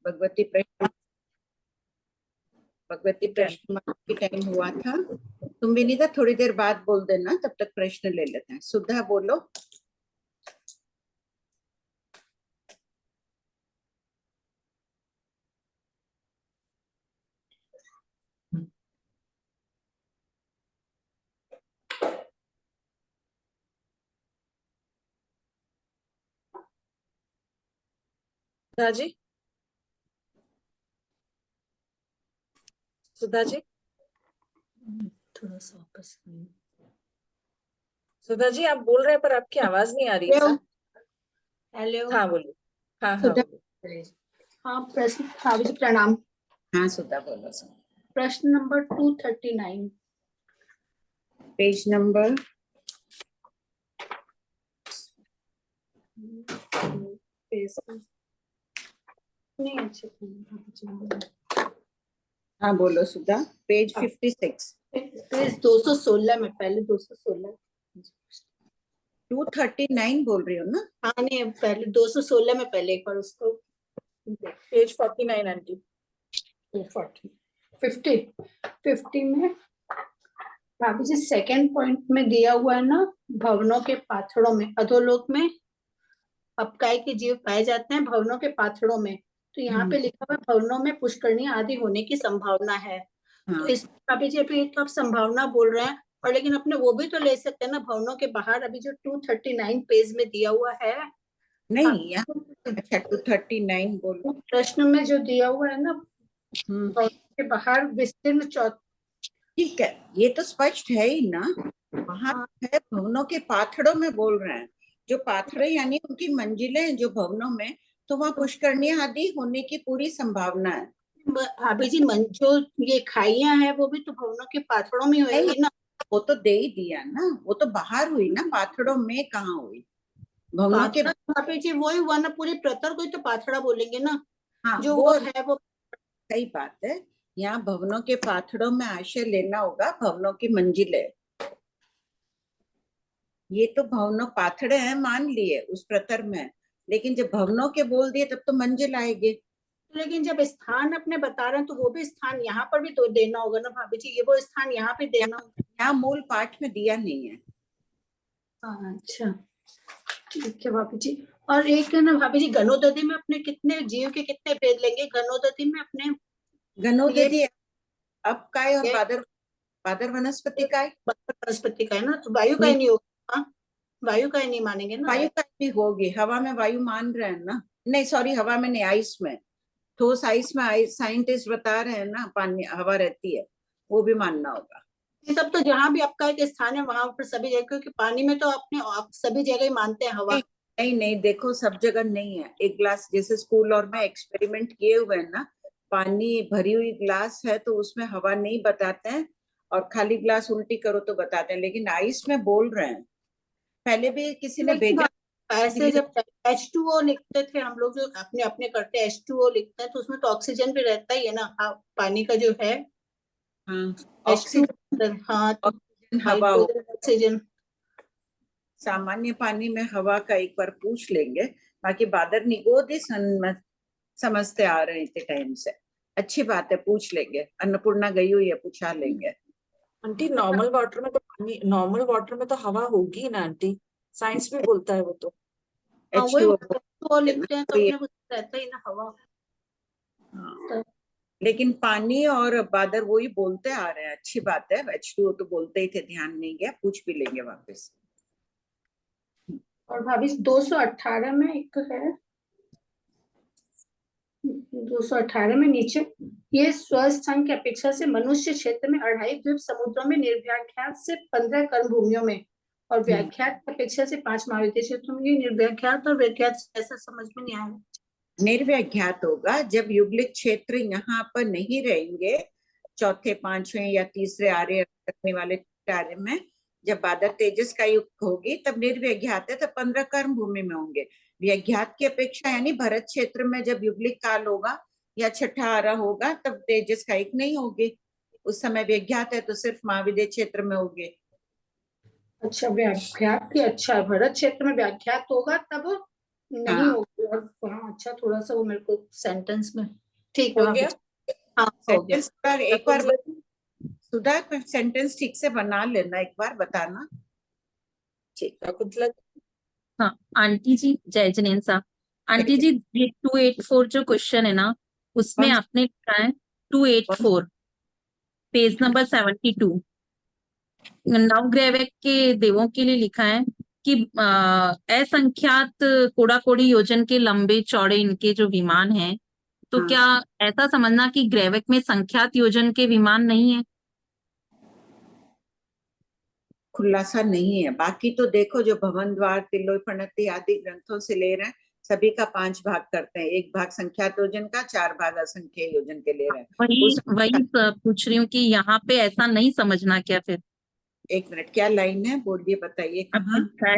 भगवती प्रश्न मार्क की टाइम हुआ था। तुम विनीता थोड़ी देर बाद बोल देना, तब तक प्रश्न ले लेते हैं। सुधा बोलो। सुधा जी, सुधा जी, थोड़ा सा वापस। सुधा जी आप बोल रहे हैं पर आपकी आवाज नहीं आ रही है सर। हेलो। हाँ बोलिए। हाँ हाँ सुधा। बोलिए। हाँ प्रश्न। हाँ जी प्रणाम। हाँ सुधा बोलो। प्रश्न नंबर 239। पेज नंबर नहीं अच्छे। हाँ बोलो सुधा। पेज 56। पेज 216 में, पहले 216। 239 बोल रही हो ना? हाँ नहीं, पहले 216 में, पहले एक बार उसको। Page 49 aunty. 50 में भाभी जी सेकेंड पॉइंट में दिया हुआ है ना, भवनों के पाथड़ों में अधोलोक में अपकाय के जीव पाए जाते हैं, भवनों के पाथड़ों में। तो यहाँ पे लिखा हुआ है भवनों में पुष्करणी आदि होने की संभावना है। तो इस भाभी जी अभी तो आप संभावना बोल रहे हैं, और लेकिन अपने वो भी तो ले सकते हैं ना भवनों के बाहर, अभी जो 239 पेज में दिया हुआ है। नहीं अच्छा 239 बोलो। प्रश्न में जो दिया हुआ है ना, भवनों के बाहर विस्तीर्ण ठीक है, ये तो स्पष्ट है ही ना। वहां है भवनों के पाथड़ों में बोल रहे हैं, जो पाथड़े यानी उनकी मंजिलें जो भवनों में, तो वहाँ पुष्करणी आदि होने की पूरी संभावना है। भाभी जी जो ये खाइयां हैं वो भी तो भवनों के पाथड़ों में होएंगी ना। वो तो दे ही दिया ना, वो तो बाहर हुई ना, पाथड़ों में कहाँ हुई? भवनों के भाभी जी वही हुआ ना, पूरी प्रतर को ही तो पाथड़ा बोलेंगे ना। हाँ जो वो है वो सही बात है। यहाँ भवनों के पाथड़ों में आश्रय लेना होगा, भवनों की मंजिलें। ये तो भवनों पाथड़े हैं मान लिए उस प्रतर में, लेकिन जब भवनों के बोल दिए तब तो मंजिल आएगी। लेकिन जब स्थान अपने बता रहे हैं तो वो भी स्थान यहाँ पर भी तो देना होगा ना भाभी जी, ये वो स्थान यहाँ पे देना होगा। यहाँ मूल पाठ में दिया नहीं है। अच्छा ठीक है भाभी जी। और एक है ना भाभी जी, गणोदधि में अपने कितने जीव के कितने भेद लेंगे? गणोदधि में अपने गणोदधि अब का है और ये बादर वनस्पति का है। वनस्पति का है ना, तो वायु का ही नहीं होगा। वायु का ही नहीं मानेंगे ना। वायु का भी होगी, हवा में वायु मान रहे हैं ना। नहीं सॉरी, हवा में नहीं, आइस में। ठोस आइस में आइस साइंटिस्ट बता रहे हैं ना, पानी हवा रहती है, वो भी मानना होगा। ये सब तो जहाँ भी आपका एक स्थान है वहां पर सभी जगह, क्योंकि पानी में तो अपने आप सभी जगह ही मानते हैं हवा। नहीं नहीं देखो, सब जगह नहीं है। एक ग्लास जैसे स्कूल और में एक्सपेरिमेंट किए हुए हैं ना, पानी भरी हुई ग्लास है तो उसमें हवा नहीं बताते हैं, और खाली ग्लास उल्टी करो तो बताते हैं, लेकिन आइस में बोल रहे हैं। पहले भी किसी ने भेजा ऐसे जब H2O लिखते थे हम लोग, जो अपने अपने करते H2O लिखते हैं, तो उसमें तो ऑक्सीजन भी रहता ही है ना। पानी का जो है ऑक्सीजन, हाँ तो हवा ऑक्सीजन। सामान्य पानी में हवा का एक बार पूछ लेंगे। बाकी बादर निगोदी समझते आ रहे थे टाइम से, अच्छी बात है, पूछ लेंगे। अन्नपूर्णा गई हुई है, पूछा लेंगे। आंटी नॉर्मल वाटर में तो पानी, नॉर्मल वाटर में तो हवा होगी ना आंटी, साइंस भी बोलता है वो तो। H2O लिखते हैं तो अपने कुछ रहता ही ना हवा। लेकिन पानी और बादर वही बोलते आ रहे हैं, अच्छी बात है। H2O तो बोलते ही थे, ध्यान नहीं गया, पूछ भी लेंगे वापस। और भाभी 218 में एक है, 218 में नीचे, ये स्वस्थान की अपेक्षा से मनुष्य क्षेत्र में 2.5 द्वीप समुद्रों में निर्व्याख्यात से 15 कर्म भूमियों में, और व्याख्यात की अपेक्षा से 5 महाविद्य क्षेत्रों में। ये निर्व्याख्यात और व्याख्यात ऐसा समझ में नहीं आया। निर्व्याख्यात होगा जब युगलिक क्षेत्र यहाँ पर नहीं रहेंगे, चौथे पांचवें या तीसरे आर्य रखने वाले कार्य में, जब बादर तेजस का युग होगी तब निर्व्याख्यात है, तब 15 कर्म भूमि में होंगे। व्याख्यात की अपेक्षा यानी भरत क्षेत्र में जब युगलिक काल होगा या छठा आरा होगा तब तेजस का युग नहीं होगी, उस समय व्याख्यात है तो सिर्फ महाविद्य क्षेत्र में होगी। अच्छा व्याख्यात की, अच्छा भरत क्षेत्र में व्याख्यात होगा तब नहीं होगी, हाँ, अच्छा थोड़ा सा वो मेरे को सेंटेंस में ठीक हो है गया? हाँ हो गया। सेंटेंस पर एक बार शकुंतला सुधा सेंटेंस ठीक से बना लेना, एक बार बताना। ठीक है। शकुंतला हाँ आंटी जी, जय जिनेन्द्र साहब। आंटी जी, ये 284 जो क्वेश्चन है ना, उसमें कौन सा? आपने लिखा है 284 पेज नंबर 72 नवग्रह के देवों के लिए लिखा है कि असंख्यात कोड़ा कोड़ी योजन के लंबे चौड़े इनके जो विमान हैं, तो हाँ। क्या ऐसा समझना कि ग्रैविक में संख्यात योजन के विमान नहीं है? खुलासा नहीं है। बाकी तो देखो, जो भवन द्वार तिलोय प्रणति आदि ग्रंथों से ले रहे हैं, सभी का 5 भाग करते हैं। 1 भाग संख्यात योजन का, 4 भाग असंख्य योजन के ले रहे हैं। वही वही पूछ रही हूँ कि यहाँ पे ऐसा नहीं समझना क्या फिर? 1 मिनट, क्या लाइन है बोलिए, बताइए आपने कहाँ? लिखा है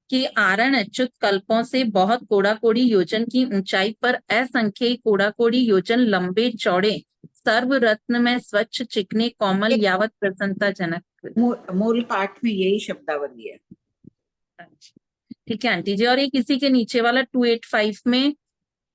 कि आरण अच्युत कल्पों से बहुत कोड़ा कोड़ी योजन की ऊंचाई पर असंख्य कोड़ा कोड़ी योजन लंबे चौड़े सर्व रत्न में स्वच्छ चिकने कोमल यावत प्रसन्नताजनक। मूल पाठ में यही शब्दावली है। ठीक है आंटी जी। और ये किसी के नीचे वाला 285 में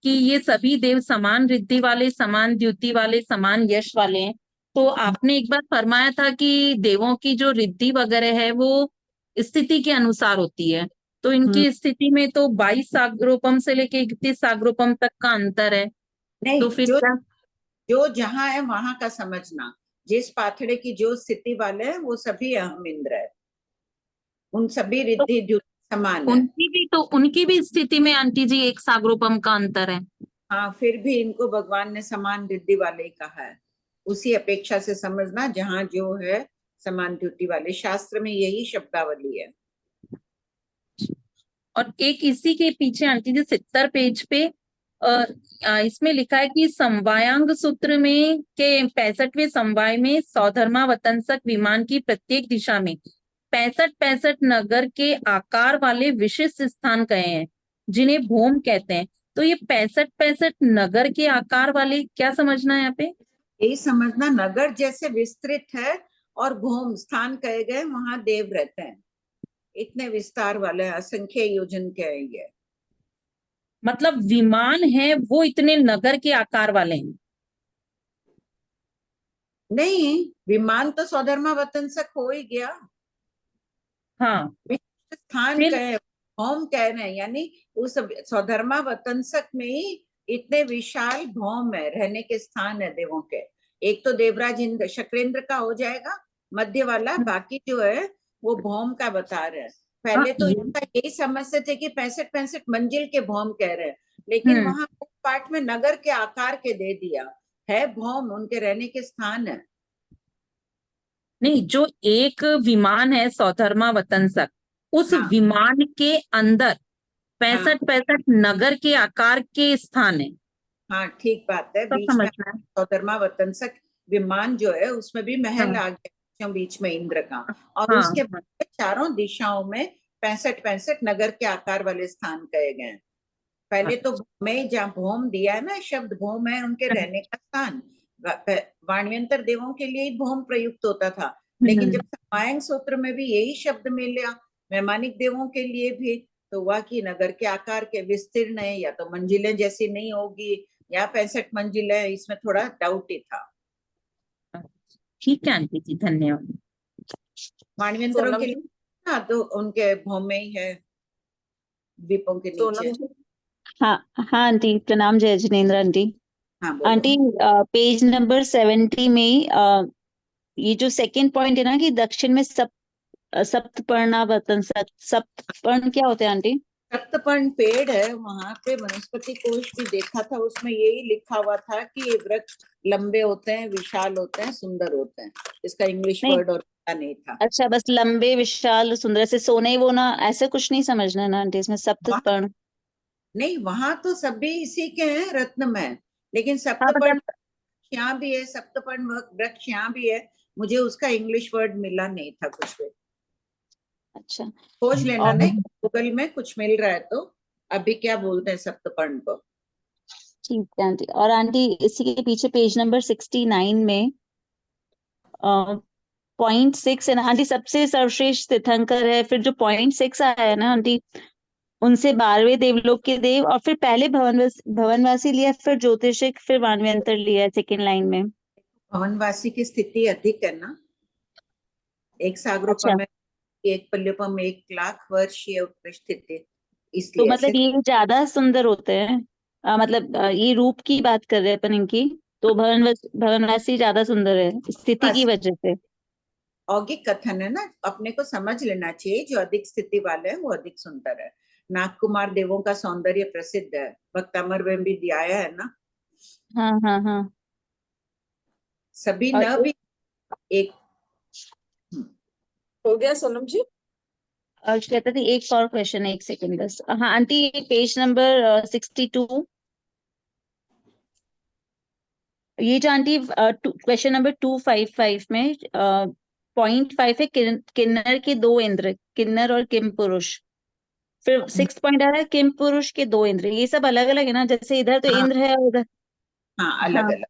कि ये सभी देव समान रिद्धि वाले, समान द्युति वाले, समान यश वाले हैं। तो आपने एक बार फरमाया था कि देवों की जो रिद्धि वगैरह है वो स्थिति के अनुसार होती है, तो इनकी स्थिति में तो 22 सागरोपम से लेके 31 सागरोपम तक का अंतर है। नहीं, तो फिर जो क्या? जो जहाँ है वहां का समझना। जिस पाथड़े की जो स्थिति वाले हैं वो सभी अहम इंद्र है। उन सभी तो रिद्धि द्युति समान है। उनकी भी स्थिति में आंटी जी 1 सागरोपम का अंतर है। हाँ, फिर भी इनको भगवान ने समान रिद्धि वाले ही कहा है। उसी अपेक्षा से समझना, जहाँ जो है समान द्युति वाले, शास्त्र में यही शब्दावली है। और एक इसी के पीछे आंटी जी 70 पेज पे इसमें लिखा है कि समवायांग सूत्र में के 65वें समवाय में सौधर्मा वतंसक विमान की प्रत्येक दिशा में 65 नगर के आकार वाले विशिष्ट स्थान कहे हैं, जिन्हें भौम कहते हैं। तो ये 65 नगर के आकार वाले क्या समझना है यहाँ पे? यही समझना, नगर जैसे विस्तृत है और भौम स्थान कहे गए, वहां देव रहते हैं। इतने विस्तार वाले असंख्य योजन के है ये। मतलब विमान है वो इतने नगर के आकार वाले हैं? नहीं, विमान तो सौधर्मा वतंसक हो ही गया। हाँ, स्थान फिर कहे, भौम कह रहे हैं, यानी उस सौधर्मा वतंसक में ही इतने विशाल भौम है, रहने के स्थान है देवों के। एक तो देवराज इंद्र शक्रेंद्र का हो जाएगा मध्य वाला, बाकी जो है वो भौम का बता रहे हैं। पहले तो इनका यही समझते थे कि 65 मंजिल के भौम कह रहे हैं, लेकिन वहां पाठ में नगर के आकार के दे दिया है। भौम उनके रहने के स्थान है। नहीं, जो एक विमान है सौधर्मा वतंसक, उस हाँ विमान के अंदर हाँ 65 नगर के आकार के स्थान है। हाँ, ठीक बात है। तो बीच में समझना है। सौधर्मा वतंसक विमान जो है उसमें भी महल हाँ आ गया बीच में इंद्र का, और हाँ उसके हाँ, चारों दिशाओं में 65 नगर के आकार वाले स्थान कहे गए हैं। पहले तो में जहाँ भौम दिया है ना, शब्द भौम है उनके रहने का स्थान। वाणव्यंतर देवों के लिए भौम प्रयुक्त होता था, लेकिन जब समवायांग सूत्र में भी यही शब्द मिल गया वैमानिक देवों के लिए भी, तो हुआ कि नगर के आकार के विस्तीर्ण है, या तो मंजिलें जैसी नहीं होगी या 65 मंजिलें, इसमें थोड़ा डाउट ही था। ठीक है आंटी जी, धन्यवाद। वाणव्यंतरों सोनम के जी, लिए हाँ, तो उनके भौम में ही है, द्वीपों के सोनम नीचे। जी हाँ हाँ आंटी, प्रणाम जय जिनेन्द्र आंटी। हाँ बोलो। आंटी पेज नंबर 70 में ये जो सेकंड पॉइंट है ना कि दक्षिण में सप्तपर्णा वतन सप्तपर्ण क्या होते हैं आंटी? सप्तपर्ण पेड़ है वहां पे, वनस्पति कोश भी देखा था, उसमें यही लिखा हुआ था कि ये वृक्ष लंबे होते हैं, विशाल होते हैं, सुंदर होते हैं। इसका इंग्लिश नहीं, वर्ड और पता नहीं था। अच्छा बस लंबे विशाल सुंदर से सोने वो ना, ऐसे कुछ नहीं समझना ना आंटी इसमें सप्तपर्ण? नहीं, वहां तो सभी इसी के हैं रत्न में, लेकिन हाँ सप्तपर्ण यहाँ भी है, सप्तपर्ण वृक्ष यहाँ भी है। मुझे उसका इंग्लिश वर्ड मिला नहीं था कुछ भी। अच्छा। खोज लेना और ना गूगल में, कुछ मिल रहा है तो। अभी क्या बोलते हैं सप्तपर्ण को? ठीक है आंटी। और आंटी इसी के पीछे पेज नंबर 69 में 0.6 है ना आंटी, सबसे सर्वश्रेष्ठ तीर्थंकर है। फिर जो 0.6 आया है ना आंटी, उनसे 12वें देवलोक के देव, और फिर पहले भवनवासी लिया, फिर ज्योतिषिक, फिर मानवंतर लिया सेकेंड लाइन में। भवनवासी की स्थिति अधिक है ना, एक सागरोपम में, एक पल्योपम में 1,00,000 वर्ष ये उत्कृष्ट स्थिति, तो इसलिए मतलब ऐसे। ये ज्यादा सुंदर होते हैं। मतलब ये रूप की बात कर रहे हैं अपन इनकी, तो भवनवासी ज्यादा सुंदर है स्थिति की वजह से। औगिक कथन है ना, अपने को समझ लेना चाहिए, जो अधिक स्थिति वाले हैं वो अधिक सुंदर है। नागकुमार देवों का सौंदर्य प्रसिद्ध है, भक्तामर में भी दिया है ना। हाँ हाँ हाँ। सभी और न भी एक। हो गया सोनम जी? और कहते थे एक और क्वेश्चन है, एक सेकंड बस। हाँ आंटी, पेज नंबर 62, ये जो आंटी क्वेश्चन नंबर 255 में .5 है, किन्नर के 2 इंद्र, किन्नर और किम पुरुष। फिर 6 पॉइंट आ रहा है किम पुरुष के 2 इंद्र। ये सब अलग अलग है ना, जैसे इधर तो हाँ, इंद्र है और उधर। हाँ अलग हाँ अलग।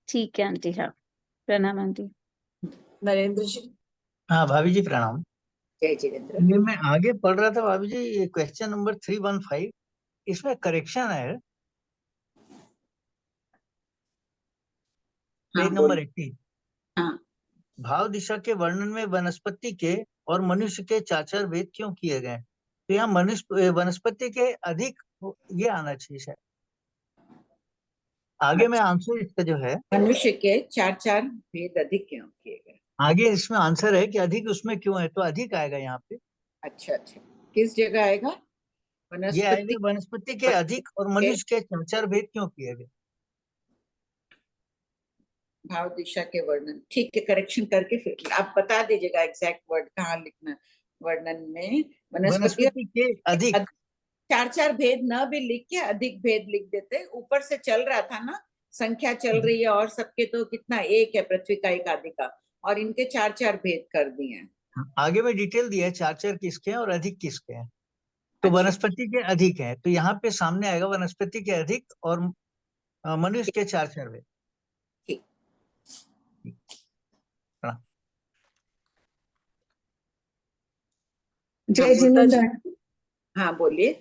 ठीक है आंटी। हाँ प्रणाम आंटी। नरेंद्र जी। हाँ भाभी जी प्रणाम। जय जितेंद्र। ये मैं आगे पढ़ रहा था भाभी जी, ये क्वेश्चन नंबर 315, इसमें करेक्शन है हाँ पेज नंबर बोल। 80। हाँ भाव दिशा के वर्णन में वनस्पति के और मनुष्य के 4 भेद क्यों किए गए? तो यहाँ मनुष्य वनस्पति के अधिक ये आना चाहिए शायद। आगे में आंसर इसका जो है, मनुष्य के 4 भेद अधिक क्यों किए गए? आगे इसमें आंसर है कि अधिक उसमें क्यों है, तो अधिक आएगा यहाँ पे। अच्छा अच्छा, किस जगह आएगा? ये वनस्पति आएगा वनस्पति के अधिक और के मनुष्य के 4 भेद क्यों किए गए। भाव दिशा के वर्णन, ठीक है, करेक्शन करके फिर आप बता दीजिएगा एग्जैक्ट वर्ड कहाँ लिखना। वर्णन में वनस्पति वनस्पति के अधिक। 4 भेद न भी लिख के अधिक भेद लिख देते, ऊपर से चल रहा था ना, संख्या चल रही है, और सबके तो कितना एक है, पृथ्वी का एक आदि का, और इनके 4 भेद कर दिए हैं। आगे में डिटेल दिया है 4 किसके हैं और अधिक किसके हैं। तो अच्छा वनस्पति के अधिक है, तो यहाँ पे सामने आएगा वनस्पति के अधिक और मनुष्य के 4 भेद। ठीक। प्रणाम। हाँ जय बोल- गीता जी। जिनेंद्र। हाँ बोलिए।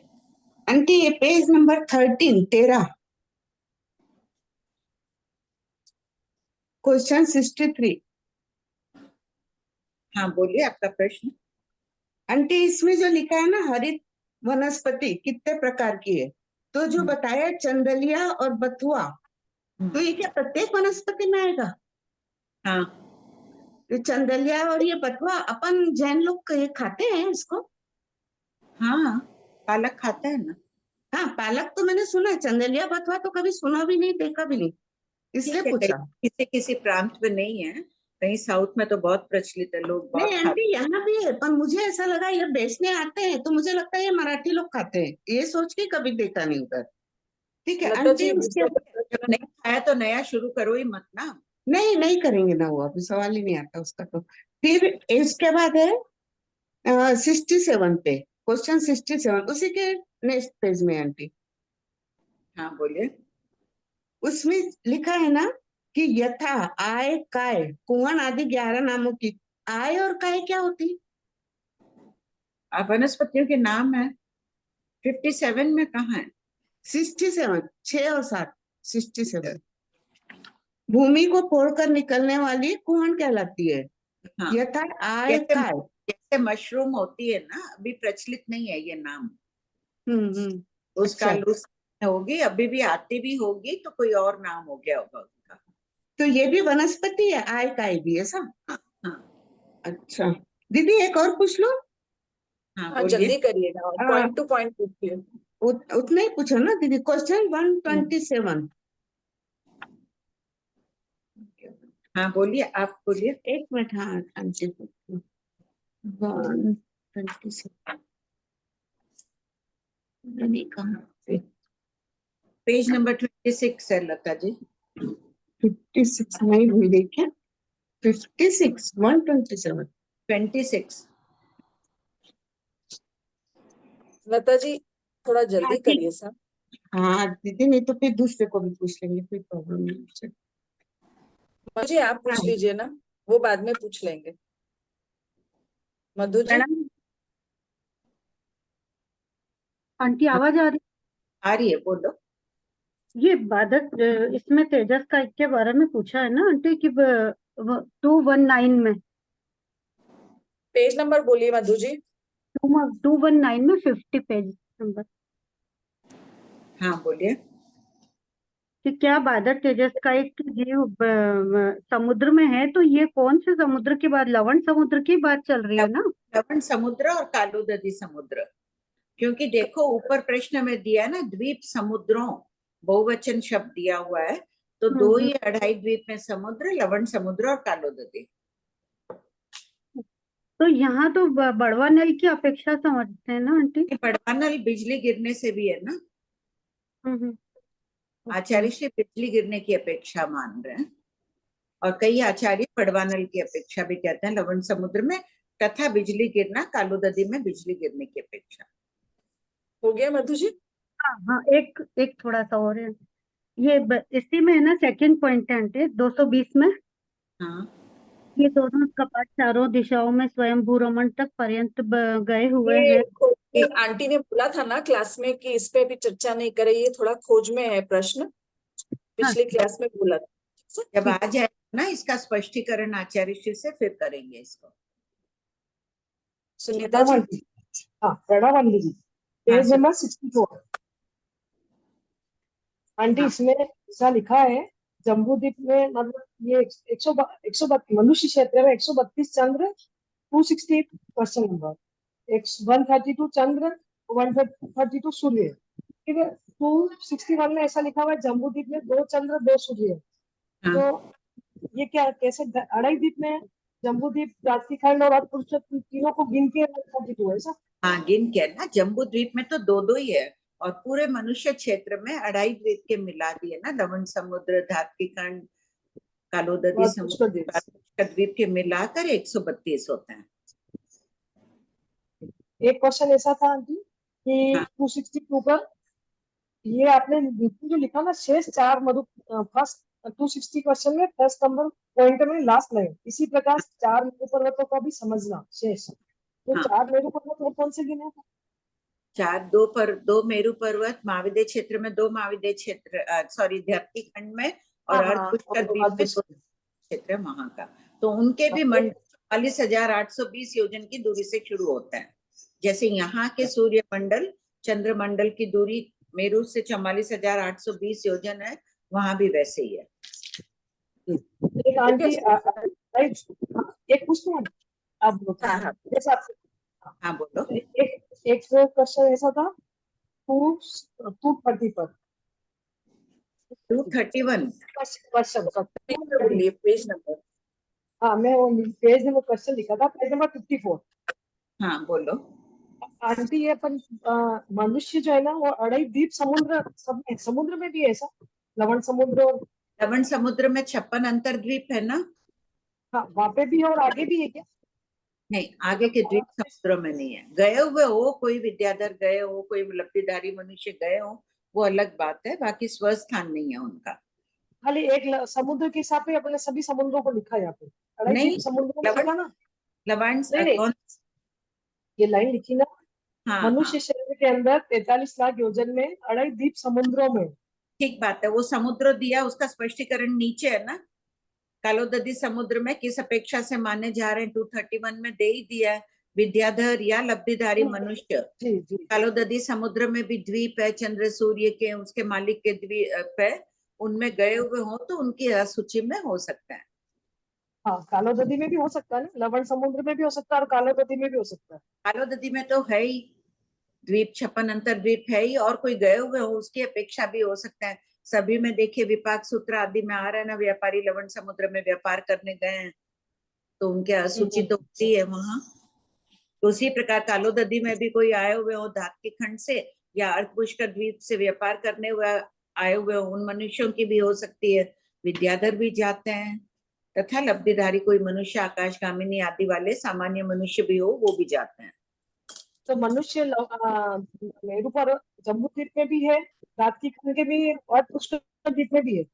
आंटी ये पेज नंबर 13 क्वेश्चन 63। हाँ बोलिए आपका प्रश्न। आंटी इसमें जो लिखा है ना, हरित वनस्पति कितने प्रकार की है, तो जो बताया चंदलिया और बथुआ, तो ये क्या प्रत्येक वनस्पति में आएगा? हाँ तो चंदलिया और ये बथुआ अपन जैन लोग ये खाते हैं इसको? हाँ, पालक खाता है ना। हाँ पालक तो मैंने सुना है, चंदलिया बथुआ तो कभी सुना भी नहीं, देखा भी नहीं, इसलिए ठीक है, पूछा। किसी किसी प्रांत में नहीं है, कहीं साउथ में तो बहुत प्रचलित है, लोग बहुत नहीं खाते आंटी यहाँ भी है, पर मुझे ऐसा लगा ये बेचने आते हैं, तो मुझे लगता है ये मराठी लोग खाते हैं, ये सोच के कभी देखा नहीं उधर। ठीक है लता आंटी, जी उसके दूसरा हैं। जब नहीं खाया तो नया शुरू करो ही मत ना। नहीं नहीं करेंगे ना, वो अभी सवाल ही नहीं आता उसका। तो फिर इसके बाद है 67 पे, क्वेश्चन 67 उसी के नेक्स्ट पेज में आंटी। हाँ बोलिए। उसमें लिखा है ना कि यथा, आय, काय, कुंवन आदि 11 नामों की, आय और काय क्या होती? आप वनस्पतियों के नाम है 57 में कहाँ है? 67, 6 और 7, 67। भूमि को फोड़कर निकलने वाली कुंवन कहलाती है। हाँ, यथा, आय, जैसे काय। जैसे मशरूम होती है ना, अभी प्रचलित नहीं है ये नाम, उसका अच्छा, लूस होगी, अभी भी आती भी होगी, तो कोई और नाम हो गया होगा उसका। तो ये भी वनस्पति है, आय काय भी, ऐसा? हाँ अच्छा दीदी, एक और पूछ लो। हाँ हाँ बोलिए। जल्दी करिएगा, पॉइंट टू पॉइंट पूछिए। उतना ही पूछो ना दीदी, क्वेश्चन 127। हाँ बोलिए, आप बोलिए। एक मिनट, हाँ आंटी 127 नहीं, कहाँ पे? पेज नंबर 26 है लता जी। 56 नहीं भूल गई क्या? 56 127। 26। लता जी थोड़ा जल्दी हाँ, ठीक। करिए सर। हाँ दीदी, नहीं तो फिर दूसरे को भी पूछ लेंगे, कोई प्रॉब्लम नहीं मुझे। मुझे आप पूछ लीजिए ना, वो बाद में पूछ लेंगे। मधु जी। प्रणाम आंटी आवाज आ रही? आ रही है, बोलो। ये बादल इसमें तेजस का के बारे में पूछा है ना आंटी कि 219 में पेज नंबर बोलिए मधु जी। 219 में 50 पेज नंबर हाँ बोलिए। कि क्या बादल तेजस का एक जीव समुद्र में है, तो ये कौन से समुद्र की बात, लवण समुद्र की बात चल रही है ना? लवण समुद्र और कालोदधी समुद्र, क्योंकि देखो ऊपर प्रश्न में दिया है ना, द्वीप समुद्रों, बहुवचन शब्द दिया हुआ है, तो दो ही अढ़ाई द्वीप में समुद्र, लवण समुद्र और कालोदधी। तो यहाँ तो बड़वा नल की अपेक्षा समझते हैं ना आंटी? बड़वा नल बिजली गिरने से भी है ना, आचार्य श्री बिजली गिरने की अपेक्षा मान रहे हैं, और कई आचार्य बड़वा नल की अपेक्षा भी कहते हैं लवण समुद्र में, तथा बिजली गिरना कालोदधी में बिजली गिरने की अपेक्षा। हो गया मधु जी? हाँ एक थोड़ा सा और है, ये इसी में है ना सेकंड पॉइंट है आंटी 220 में। हाँ ये दोनों कपाट चारों दिशाओं में स्वयं भूरमण तक पर्यंत गए हुए ये हैं। ये आंटी ने बोला था ना क्लास में कि इस पे भी चर्चा नहीं करे, ये थोड़ा खोज में है प्रश्न, पिछली क्लास में बोला था। जब आ जाए ना इसका स्पष्टीकरण आचार्य श्री से, फिर करेंगे इसको। सुनीता जी। हाँ प्रणाम आंटी जी, पेज नंबर 64। आंटी इसमें ऐसा लिखा है जम्बूद्वीप में, मतलब ये 132 मनुष्य क्षेत्र में 132 चंद्र, 260 क्वेश्चन नंबर, 132 चंद्र, 132 सूर्य, ठीक है। 261 में ऐसा लिखा हुआ है जम्बूद्वीप में 2 चंद्र 2 सूर्य। तो ये क्या कैसे अढ़ाई द्वीप में जम्बूद्वीप, प्राप्तिखंड और अर्धपुरुष तीनों को गिन के 132 है ऐसा? हाँ गिन के ना, जम्बू द्वीप में तो दो दो ही है, और पूरे मनुष्य क्षेत्र में अढ़ाई द्वीप के मिला दिए ना, लवण समुद्र, धात्विखंड, कालोदधी समुद्र, द्वीप के मिलाकर 132 होते हैं। एक क्वेश्चन ऐसा था आंटी कि 262 पर ये आपने जो लिखा ना शेष 4 मधु, फर्स्ट 260 क्वेश्चन में फर्स्ट नंबर पॉइंट में लास्ट लाइन, इसी प्रकार 4 मेरु पर्वतों का भी समझना शेष। तो 4 मेरु पर्वत कौन से गिने? 4 दो मेरु पर्वत, महाविद्य क्षेत्र में 2 महाविद्य क्षेत्र, सॉरी धात्विखंड में, और अर्धपुष्कर द्वीप में 2 क्षेत्र वहां का, तो उनके भी मंडल 44,820 योजन की दूरी से शुरू होता है। जैसे यहाँ के सूर्य मंडल, चंद्र मंडल की दूरी मेरु से 44,820 योजन है, वहां भी वैसे ही है। एक आंटी एक पूछूं आप? हाँ बोलो। एक क्वेश्चन ऐसा था 230 पर 231 क्वेश्चन पेज नंबर। हाँ मैं वो पेज नंबर क्वेश्चन लिखा था, पेज नंबर 54। हाँ बोलो। आंटी ये अपन मनुष्य जो है ना वो अढ़ाई द्वीप समुद्र में भी है ऐसा? लवण समुद्र और लवण समुद्र में 56 अंतर्द्वीप है ना? हाँ वहाँ पे भी है और आगे भी है क्या? नहीं, आगे के द्वीप समुद्रों में नहीं है। गए हुए हो, कोई विद्याधर गए हो, कोई लब्धिधारी मनुष्य गए हो, वो अलग बात है, बाकी स्वस्थान नहीं है उनका। खाली एक समुद्र के हिसाब से अपने सभी समुद्रों को लिखा है यहाँ पे, अढ़ाई नहीं, द्वीप समुद्र में लिखा ना, लवण कौन ये लाइन लिखी ना? हाँ, मनुष्य शरीर के अंदर 43 लाख योजन में अढ़ाई द्वीप समुद्रों में। ठीक बात है, वो समुद्र दिया, उसका स्पष्टीकरण नीचे है ना, कालोदधी समुद्र में किस अपेक्षा से माने जा रहे हैं, 231 में दे ही दिया है, विद्याधर या लब्धिधारी मनुष्य। कालोदधी समुद्र में भी द्वीप है, चंद्र सूर्य के, उसके मालिक के द्वीप है, उनमें गए हुए हो तो उनकी सूची में हो सकता है। हाँ कालोदधी में भी हो सकता है ना, लवण समुद्र में भी हो सकता है और कालोदधी में भी हो सकता है। कालोदधी में तो है ही द्वीप, 56 अंतर्द्वीप है ही, और कोई गए हुए हो उसकी अपेक्षा भी हो सकता है। सभी में देखिए विपाक सूत्र आदि में आ रहा है ना, व्यापारी लवण समुद्र में व्यापार करने गए हैं तो उनके असूची तो होती है वहां। तो उसी प्रकार कालोदधी में भी कोई आए हुए हो धात्विखंड से या अर्धपुष्कर द्वीप से व्यापार करने हुए आए हुए हो, उन मनुष्यों की भी हो सकती है। विद्याधर भी जाते हैं, तथा लब्धिधारी कोई मनुष्य, आकाशगामिनी आदि वाले सामान्य मनुष्य भी हो, वो भी जाते हैं। तो मनुष्य मेरु पर्वत जम्बूद्वीप में भी है, धात्विखंड के भी है और पुष्कर द्वीप में भी है।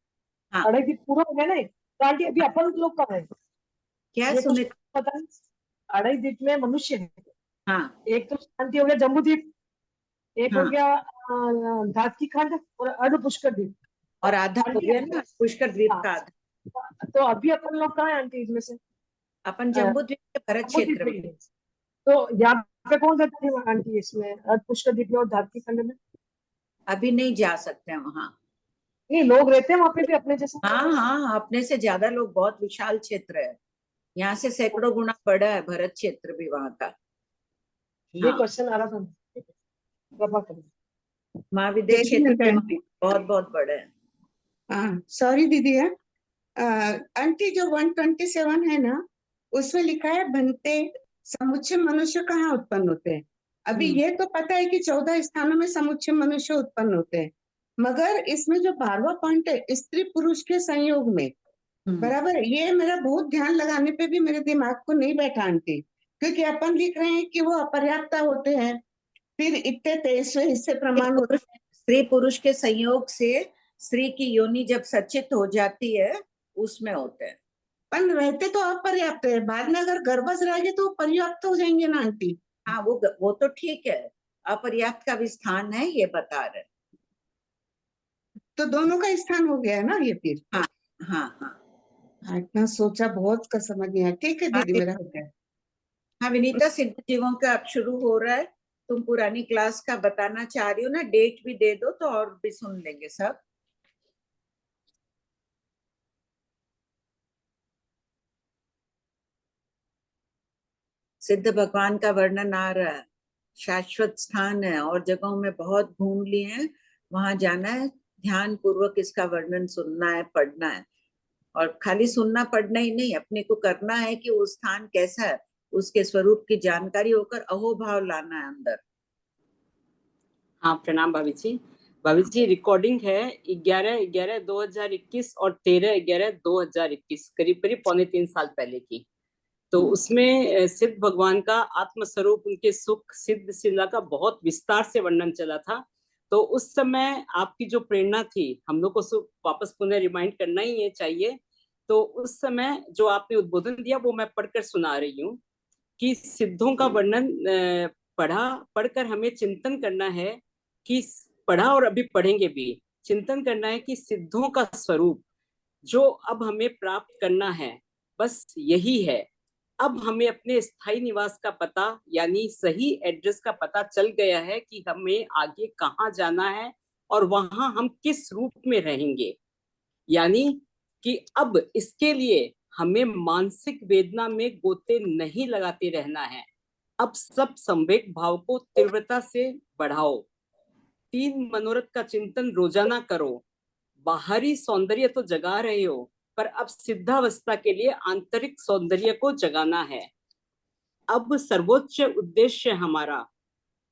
हाँ। अढ़ाई द्वीप पूरा है ना? तो आंटी अभी अपन लोग कहाँ है? क्या सुने? पता नहीं। अढ़ाई द्वीप में मनुष्य है। हाँ। एक तो शांति हो गया जम्बूद्वीप, एक हो हाँ। गया धातकी खंड और अर्ध पुष्कर द्वीप। और आधा हो गया ना पुष्कर द्वीप का आधा। तो अभी अपन लोग कहाँ हैं आंटी इसमें से? अपन जम्बू द्वीप के भरत जम्बू द्वीप क्षेत्र में में। ही है। तो यहाँ पे कौन सा थे आंटी इसमें अर्ध पुष्कर द्वीप में और धातकी खंड में? अभी नहीं जा सकते हैं वहां। नहीं, लोग रहते हैं वहां पे भी अपने जैसे? हाँ हाँ, अपने से ज्यादा लोग, बहुत विशाल क्षेत्र है, यहाँ से सैकड़ों गुना बड़ा है भरत क्षेत्र भी वहां का। ये हाँ। क्वेश्चन आ रहा था। कृपा करें। महाविद्य दे क्षेत्र दीजिए भी आंटी। बहुत बहुत बड़े हैं। हाँ सॉरी दीदी है आंटी, जो 127 है ना, उसमें लिखा है बनते समुच्चय मनुष्य कहाँ उत्पन्न होते हैं। अभी ये तो पता है कि 14 स्थानों में समुच्चय मनुष्य उत्पन्न होते हैं, मगर इसमें जो 12वां पॉइंट है स्त्री पुरुष के संयोग में, बराबर है, ये मेरा बहुत ध्यान लगाने पे भी मेरे दिमाग को नहीं बैठा आंटी, क्योंकि अपन लिख रहे हैं कि वो अपर्याप्त होते हैं, फिर इतने 23वें हिस्से प्रमाण होते हैं। स्त्री पुरुष के संयोग से स्त्री की योनि जब सचित हो जाती है उसमें होते हैं। पर रहते तो अपर्याप्त है, बाद में अगर गर्भज रहेंगे तो पर्याप्त हो जाएंगे ना आंटी। हाँ, वो तो ठीक है, अपर्याप्त का भी स्थान है ये बता रहे। तो दोनों का स्थान हो गया है ना ये फिर। हाँ हाँ हाँ। इतना सोचा बहुत का समझ नहीं आया। ठीक है दीदी, मेरा हो गया। हाँ विनीता, सिद्ध जीवों का अब शुरू हो रहा है। तुम पुरानी क्लास का बताना चाह रही हो ना, डेट भी दे दो तो और भी सुन लेंगे सब। सिद्ध भगवान का वर्णन आ रहा है, शाश्वत स्थान है और जगहों में बहुत घूम लिए हैं, वहां जाना है, ध्यान पूर्वक इसका वर्णन सुनना है, पढ़ना है। और खाली सुनना पढ़ना ही नहीं, अपने को करना है कि वो स्थान कैसा है, उसके स्वरूप की जानकारी होकर अहोभाव लाना है अंदर। हाँ प्रणाम भाभी जी। भाभी जी रिकॉर्डिंग है 11/11/2021 और 13/11/2021, करीब करीब 2.25 साल पहले की। तो उसमें सिद्ध भगवान का आत्मस्वरूप, उनके सुख, सिद्ध शिला का बहुत विस्तार से वर्णन चला था। तो उस समय आपकी जो प्रेरणा थी, हम लोग को वापस पुनः रिमाइंड करना ही चाहिए। तो उस समय जो आपने उद्बोधन दिया वो मैं पढ़कर सुना रही हूँ कि सिद्धों का वर्णन पढ़कर हमें चिंतन करना है कि पढ़ा और अभी पढ़ेंगे भी, चिंतन करना है कि सिद्धों का स्वरूप जो अब हमें प्राप्त करना है बस यही है। अब हमें अपने स्थायी निवास का पता यानी सही एड्रेस का पता चल गया है कि हमें आगे कहाँ जाना है और वहां हम किस रूप में रहेंगे। यानी कि अब इसके लिए हमें मानसिक वेदना में गोते नहीं लगाते रहना है। अब सब संवेग भाव को तीव्रता से बढ़ाओ। 3 मनोरथ का चिंतन रोजाना करो। बाहरी सौंदर्य तो जगा रहे हो, पर अब सिद्धावस्था के लिए आंतरिक सौंदर्य को जगाना है। अब सर्वोच्च उद्देश्य हमारा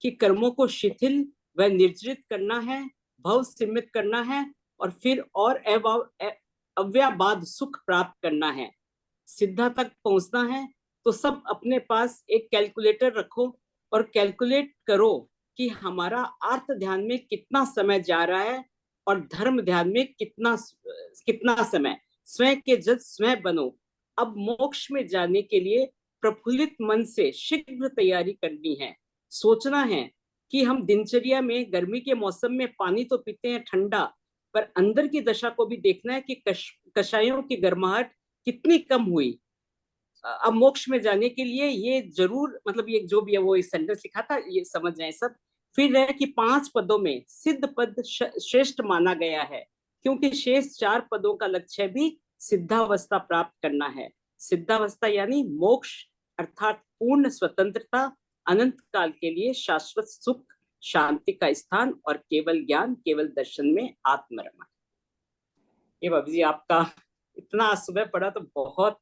कि कर्मों को शिथिल व निर्जरित करना है, भव सीमित करना है और फिर और अव्याबाद सुख प्राप्त करना है। सिद्धा तक पहुंचना है तो सब अपने पास एक कैलकुलेटर रखो और कैलकुलेट करो कि हमारा आर्त ध्यान में कितना समय जा रहा है और धर्म ध्यान में कितना समय। स्वयं के जज स्वयं बनो। अब मोक्ष में जाने के लिए प्रफुल्लित मन से शीघ्र तैयारी करनी है। सोचना है कि हम दिनचर्या में गर्मी के मौसम में पानी तो पीते हैं ठंडा, पर अंदर की दशा को भी देखना है कि कषायों की गर्माहट कितनी कम हुई। अब मोक्ष में जाने के लिए ये जरूर, मतलब ये जो भी है वो इस सेंटेंस लिखा था ये समझ जाए सब। फिर है कि 5 पदों में सिद्ध पद श्रेष्ठ माना गया है, क्योंकि शेष 4 पदों का लक्ष्य भी सिद्धावस्था प्राप्त करना है। सिद्धावस्था यानी मोक्ष अर्थात पूर्ण स्वतंत्रता, अनंत काल के लिए शाश्वत सुख, शांति का स्थान और केवल ज्ञान, केवल दर्शन में आत्मरमण। ये बाबू जी आपका इतना आज सुबह पढ़ा तो बहुत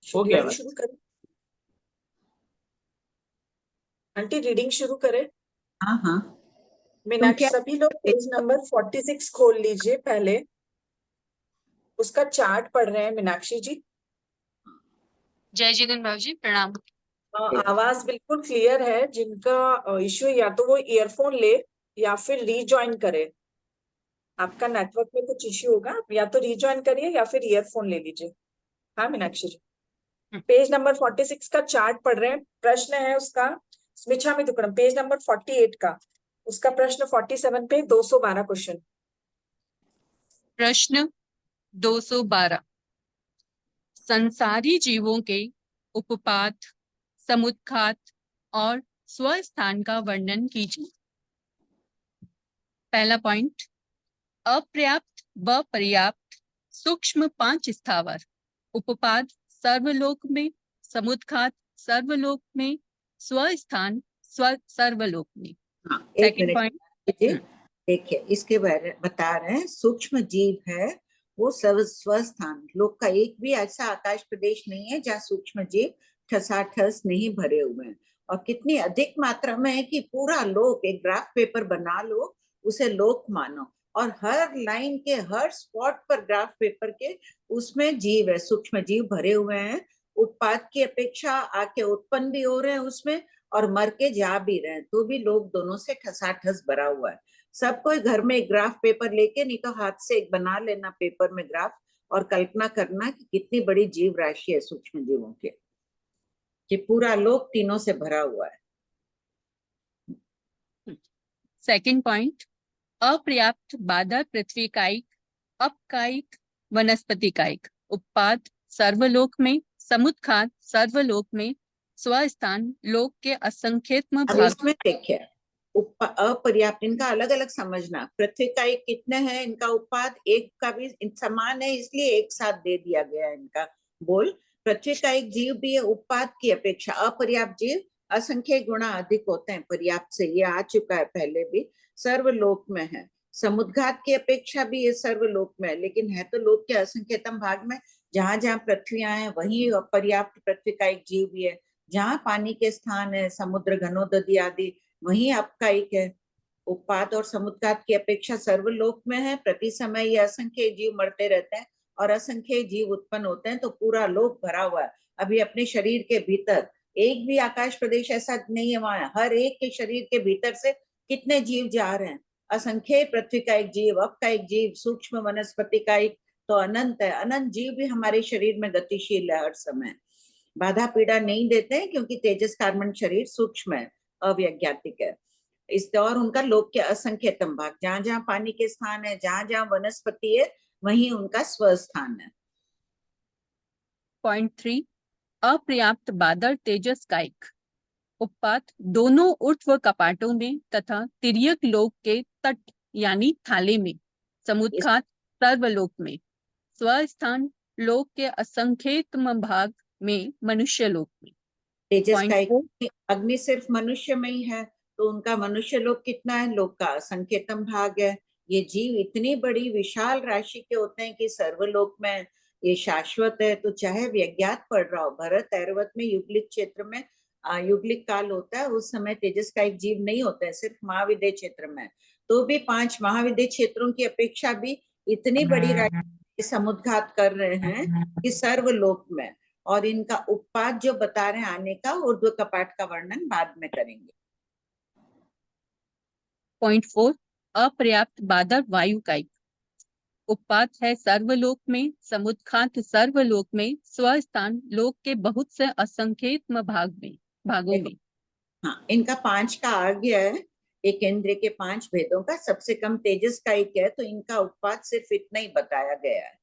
हो गया। रीडिंग शुरू करें आंटी, रीडिंग शुरू करें। हाँ हाँ। मीनाक्षी, सभी लोग पेज नंबर 46 खोल लीजिए। पहले उसका चार्ट पढ़ रहे हैं मीनाक्षी जी। जय जगन बाबू जी, प्रणाम। आवाज बिल्कुल क्लियर है। जिनका इश्यू है या तो वो ईयरफोन ले या फिर रीजॉइन करे। आपका नेटवर्क में कुछ इश्यू होगा, या तो रीजॉइन करिए या फिर ईयरफोन ले लीजिए। हाँ मीनाक्षी जी। पेज नंबर 46 का चार्ट पढ़ रहे हैं। प्रश्न है उसका स्मिच्छामि दुक्कडम, पेज नंबर 48 का, उसका प्रश्न 47 पे 212 क्वेश्चन। प्रश्न 212। संसारी जीवों के उपपाद, समुत्खात और स्वस्थान का वर्णन कीजिए। पहला पॉइंट, अपर्याप्त व पर्याप्त सूक्ष्म 5 स्थावर, उपपाद सर्वलोक में, समुत्खात सर्वलोक में, स्वस्थान सर्वलोक में। हाँ, एक सेकंड मिनट पॉइंट, जी, देखिए इसके बारे बता रहे हैं। सूक्ष्म जीव है वो स्वस्थान, लोक का एक भी ऐसा आकाश प्रदेश नहीं है जहाँ सूक्ष्म जीव ठसाठस नहीं भरे हुए हैं। और कितनी अधिक मात्रा में है कि पूरा लोक एक ग्राफ पेपर बना लो, उसे लोक मानो, और हर लाइन के हर स्पॉट पर ग्राफ पेपर के उसमें जीव है, सूक्ष्म जीव भरे हुए हैं। उत्पाद की अपेक्षा आके उत्पन्न भी हो रहे हैं उसमें, और मर के जा भी रहे हैं, तो भी लोग दोनों से ठसाठस भरा हुआ है। सब कोई घर में एक ग्राफ पेपर लेके, नहीं तो हाथ से एक बना लेना पेपर में ग्राफ, और कल्पना करना कि कितनी बड़ी जीव राशि है सूक्ष्म जीवों के, कि पूरा लोक तीनों से भरा हुआ है। सेकंड पॉइंट, अपर्याप्त बादल पृथ्वी कायिक, अपकायिक, वनस्पति कायिक, उपपाद सर्वलोक में, समुत्खात सर्वलोक में, स्वस्थान लोक के असंख्यतम अब भाग। इसमें देखिए अपर्याप्त, इनका अलग अलग समझना। पृथ्वी का एक कितने हैं इनका उत्पाद, एक का भी समान है इसलिए एक साथ दे दिया गया इनका बोल। पृथ्वी का एक जीव भी है उत्पाद की अपेक्षा, अपर्याप्त जीव असंख्य गुणा अधिक होते हैं पर्याप्त से, ये आ चुका है पहले भी। सर्वलोक में है, समुद्घात की अपेक्षा भी ये सर्वलोक में है, लेकिन है तो लोक के असंख्यतम भाग में। जहां जहां पृथ्वियां हैं वहीं पर्याप्त पृथ्वी का एक जीव भी है। जहां पानी के स्थान है, समुद्र घनोदधि आदि, वहीं अपकायिक है। उत्पाद और समुद्घात की अपेक्षा सर्वलोक में है। प्रति समय ये असंख्य जीव मरते रहते हैं और असंख्य जीव उत्पन्न होते हैं, तो पूरा लोक भरा हुआ है। अभी अपने शरीर के भीतर एक भी आकाश प्रदेश ऐसा नहीं है, वहां हर एक के शरीर के भीतर से कितने जीव जा रहे हैं, असंख्य। पृथ्वी का एक जीव, अप का एक जीव, सूक्ष्म वनस्पति का एक, तो अनंत है। अनंत जीव भी हमारे शरीर में गतिशील है, हर समय बाधा पीड़ा नहीं देते हैं, क्योंकि तेजस कार्बन शरीर सूक्ष्म है, अव्यज्ञातिक है। इस और उनका लोक के असंख्यतम भाग, जहां जहां पानी के स्थान है, जहां जहां वनस्पति है, वहीं उनका स्वस्थान है। पॉइंट 3, अपर्याप्त बादल तेजस कायिक, उपपाद दोनों ऊर्ध्व कपाटों में तथा तिर्यक लोक के तट यानी थाले में, समुद्घात सर्वलोक में, स्वस्थान लोक के असंख्यतम भाग में, मनुष्य लोक में। तेजस का पॉइंट 4, एक अग्नि सिर्फ मनुष्य में ही है, तो उनका मनुष्य लोक कितना है, लोक का असंख्यतम भाग है। ये जीव इतनी बड़ी विशाल राशि के होते हैं कि सर्वलोक में ये शाश्वत है। तो चाहे व्यज्ञात पढ़ रहा हो, भरत ऐरावत में युगलिक क्षेत्र में युगलिक काल होता है, उस समय तेजस का एक जीव नहीं होता है, सिर्फ महाविद्य क्षेत्र में। तो भी 5 महाविद्य क्षेत्रों की अपेक्षा भी इतनी बड़ी राशि समुद्घात कर रहे हैं कि सर्वलोक में। और इनका उत्पाद जो बता रहे हैं आने का, ऊर्ध्व कपाट का वर्णन बाद में करेंगे। पॉइंट 4, अपर्याप्त बादल वायु कायिक, उपपाद है सर्वलोक में, समुद्घात सर्वलोक में, स्वस्थान लोक के बहुत से असंख्यतम भागों में। हाँ, इनका 5 का आ गया है, एक इंद्र के 5 भेदों का, सबसे कम तेजस का एक है, तो इनका उत्पाद सिर्फ इतना ही बताया गया है।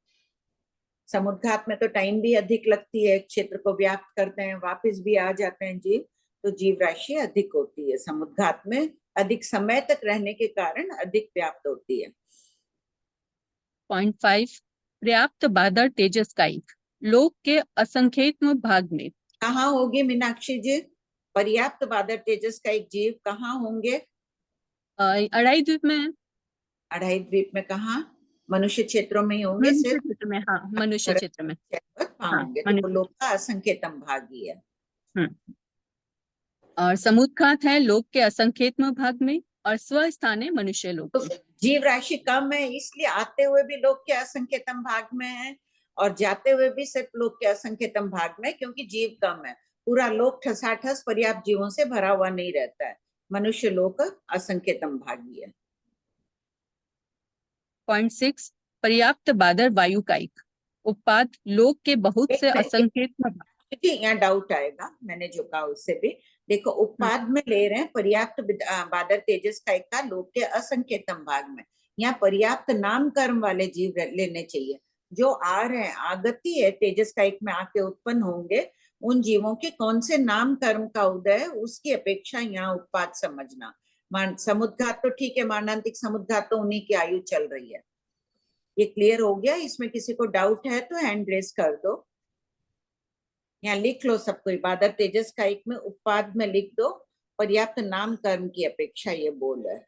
समुद्घात में तो टाइम भी अधिक लगती है, क्षेत्र को व्याप्त करते हैं, वापस भी आ जाते हैं जीव, तो जीव राशि अधिक होती है। समुद्घात में अधिक समय तक रहने के कारण अधिक व्याप्त होती है। पॉइंट 5, पर्याप्त बादल तेजस कायिक, लोक के असंख्यतम भाग में। कहाँ होगी मीनाक्षी जी पर्याप्त बादल तेजस का एक जीव, कहाँ होंगे? अढ़ाई द्वीप में है। अढ़ाई द्वीप में कहाँ? मनुष्य क्षेत्रों में ही होंगे मनुष्य सिर्फ, क्षेत्र में, हाँ मनुष्य क्षेत्र में। हाँ, होंगे, तो मनुष्य। लोक का असंख्यतम भाग ही है। और समुद्घात है लोक के असंख्यतम भाग में, और स्वस्थान है मनुष्य लोक तो में। जीव राशि कम है, इसलिए आते हुए भी लोक के असंख्यतम भाग में है, और जाते हुए भी सिर्फ लोक के असंख्यतम भाग में, क्योंकि जीव कम है। पूरा लोक ठसाठस पर्याप्त जीवों से भरा हुआ नहीं रहता है, मनुष्य लोक असंख्यतम भागी है। पॉइंट 6, पर्याप्त बादल वायु कायिक, उत्पाद लोक के बहुत से असंख्यतम जी यहाँ डाउट आएगा, मैंने जो कहा उससे भी देखो, उपपाद में ले रहे हैं पर्याप्त बादर तेजस का एक का लोक के असंख्यतम भाग में, यहाँ पर्याप्त नाम कर्म वाले जीव लेने चाहिए। जो आ रहे हैं, आगति है तेजस का एक में आके उत्पन्न होंगे, उन जीवों के कौन से नाम कर्म का उदय है उसकी अपेक्षा यहाँ उपपाद समझना। समुद्घात तो ठीक है, मारणांतिक समुद्घात तो उन्हीं की आयु चल रही है। ये क्लियर हो गया? इसमें किसी को डाउट है तो हैंड रेस कर दो, यहाँ लिख लो सब कोई। बादर तेजस का एक में उपपाद में लिख दो, पर्याप्त नाम कर्म की अपेक्षा ये बोल है।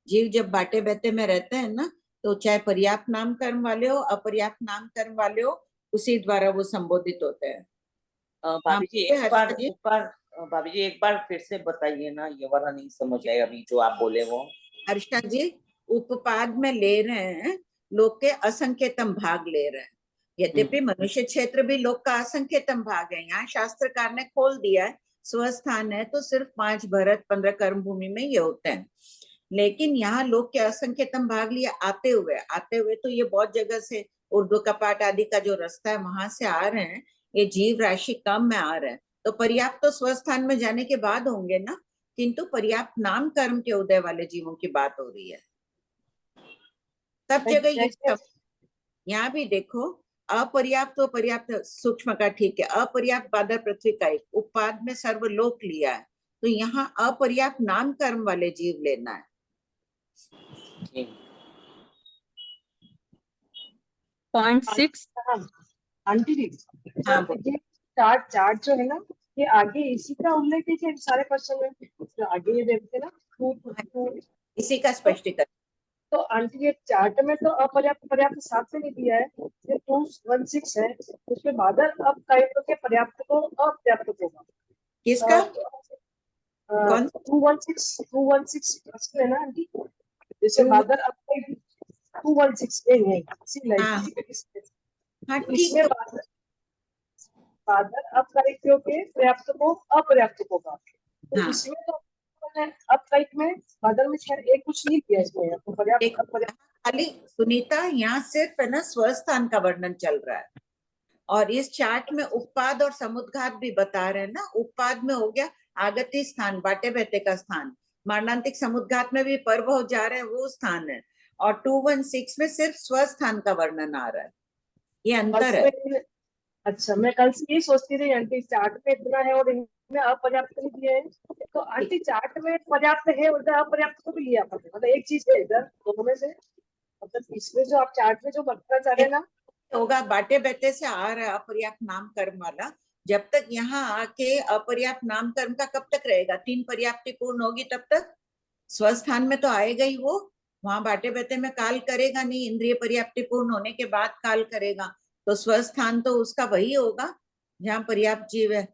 जीव जब बाटे बहते में रहते हैं ना, तो चाहे पर्याप्त नाम कर्म वाले हो अपर्याप्त नाम कर्म वाले हो, उसी द्वारा वो संबोधित होते हैं। भाभी जी एक बार फिर से बताइए ना, ये वाला नहीं समझ आया अभी जो आप बोले वो। हर्षा जी, उपपाद में ले रहे हैं, लोक के असंख्यतम भाग ले रहे हैं। यद्यपि मनुष्य क्षेत्र भी लोक का असंख्यतम भाग है, यहाँ शास्त्रकार ने खोल दिया है स्वस्थान है तो सिर्फ 5 भरत 15 कर्म भूमि में ये होते हैं, लेकिन यहाँ लोक के असंख्यतम भाग लिए आते हुए तो ये बहुत जगह से उर्दू कपाट आदि का जो रास्ता है वहां से आ रहे हैं, ये जीव राशि कम में आ रहे हैं, तो पर्याप्त तो स्वस्थान में जाने के बाद होंगे ना, किंतु पर्याप्त नाम कर्म के उदय वाले जीवों की बात हो रही है। सब जगह ये सब, यहाँ भी देखो अपर्याप्त तो पर्याप्त सूक्ष्म का ठीक है, अपर्याप्त बादर पृथ्वी का एक उपपाद में सर्वलोक लिया है, तो यहाँ अपर्याप्त नाम कर्म वाले जीव लेना है। पॉइंट 6 आंटी जी ये चार्ट जो है ना, ये आगे इसी का उल्लेख है कि सारे क्वेश्चन में जो आगे ये देखते ना इसी का स्पष्टीकरण। तो आंटी ये चार्ट में तो अपर्याप्त पर्याप्त साथ में नहीं दिया है, ये 216 है, उसमें बादल अब कायदों के पर्याप्त को अपर्याप्त होगा। किसका? 216 है ना आंटी, जैसे बादल अब 216 है इसी लाइन इसमें बादल अब कायदों के पर्याप्त को अपर्याप्त होगा, तो इसमें तो अब टाइप में बादल में खैर एक कुछ नहीं किया इसमें, तो पर्याप्त खाली सुनीता यहाँ सिर्फ है ना स्वस्थान का वर्णन चल रहा है, और इस चार्ट में उपपाद और समुद्घात भी बता रहे हैं ना। उपपाद में हो गया आगति स्थान, बाटे बहते का स्थान, मारणांतिक समुद्घात में भी पर्व हो जा रहे हैं वो स्थान है, और 216 में सिर्फ स्वस्थान का वर्णन आ रहा है, ये अंतर है। अच्छा, मैं कल से यही सोचती रही आंटी, चार्ट में इतना है और इनमें अपर्याप्त नहीं दिया है, तो आंटी चार्ट में पर्याप्त है उधर अपर्याप्त को भी लिया, मतलब एक चीज है इधर दोनों में से, मतलब इसमें जो आप चार्ट में जो बताना चाह रहे हैं ना होगा बाटे बहते से आ रहा है अपर्याप्त नाम कर्म वाला, जब तक यहाँ आके अपर्याप्त नाम कर्म का कब तक रहेगा, 3 पर्याप्ति पूर्ण होगी तब तक स्वस्थान में तो आएगा ही वो, वहां बाटे बहते में काल करेगा नहीं, इंद्रिय पर्याप्ति पूर्ण होने के बाद काल करेगा, तो स्वस्थान तो उसका वही होगा जहाँ पर्याप्त जीव है।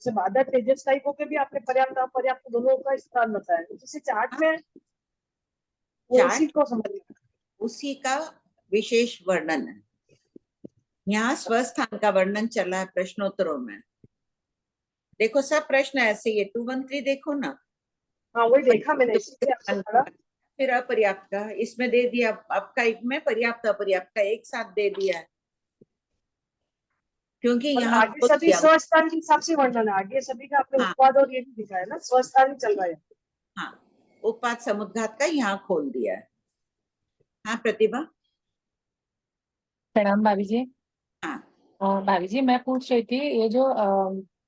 बादल तेजस टाइपों के भी आपने पर्याप्त अपर्याप्त दोनों का स्थान बताया, जैसे चार्ट में उसी को समझना, उसी का विशेष वर्णन है। यहाँ स्वस्थान का वर्णन चला है प्रश्नोत्तरों में, देखो सब प्रश्न ऐसे ही है। 213 देखो ना, हाँ वही देखा मैंने, फिर अपर्याप्त का इसमें दे दिया, आपका एक में पर्याप्त अपर्याप्त का एक साथ दे दिया है, क्योंकि यहाँ आगे सभी स्वस्थान के हिसाब से वर्णन है, आगे सभी का आपने उपपाद और ये भी दिखाया ना, स्वस्थान चल रहा है। हाँ, उपपाद समुद्घात का यहाँ खोल दिया है। हाँ प्रतिभा। प्रणाम भाभी जी। हाँ भाभी जी मैं पूछ रही थी, ये जो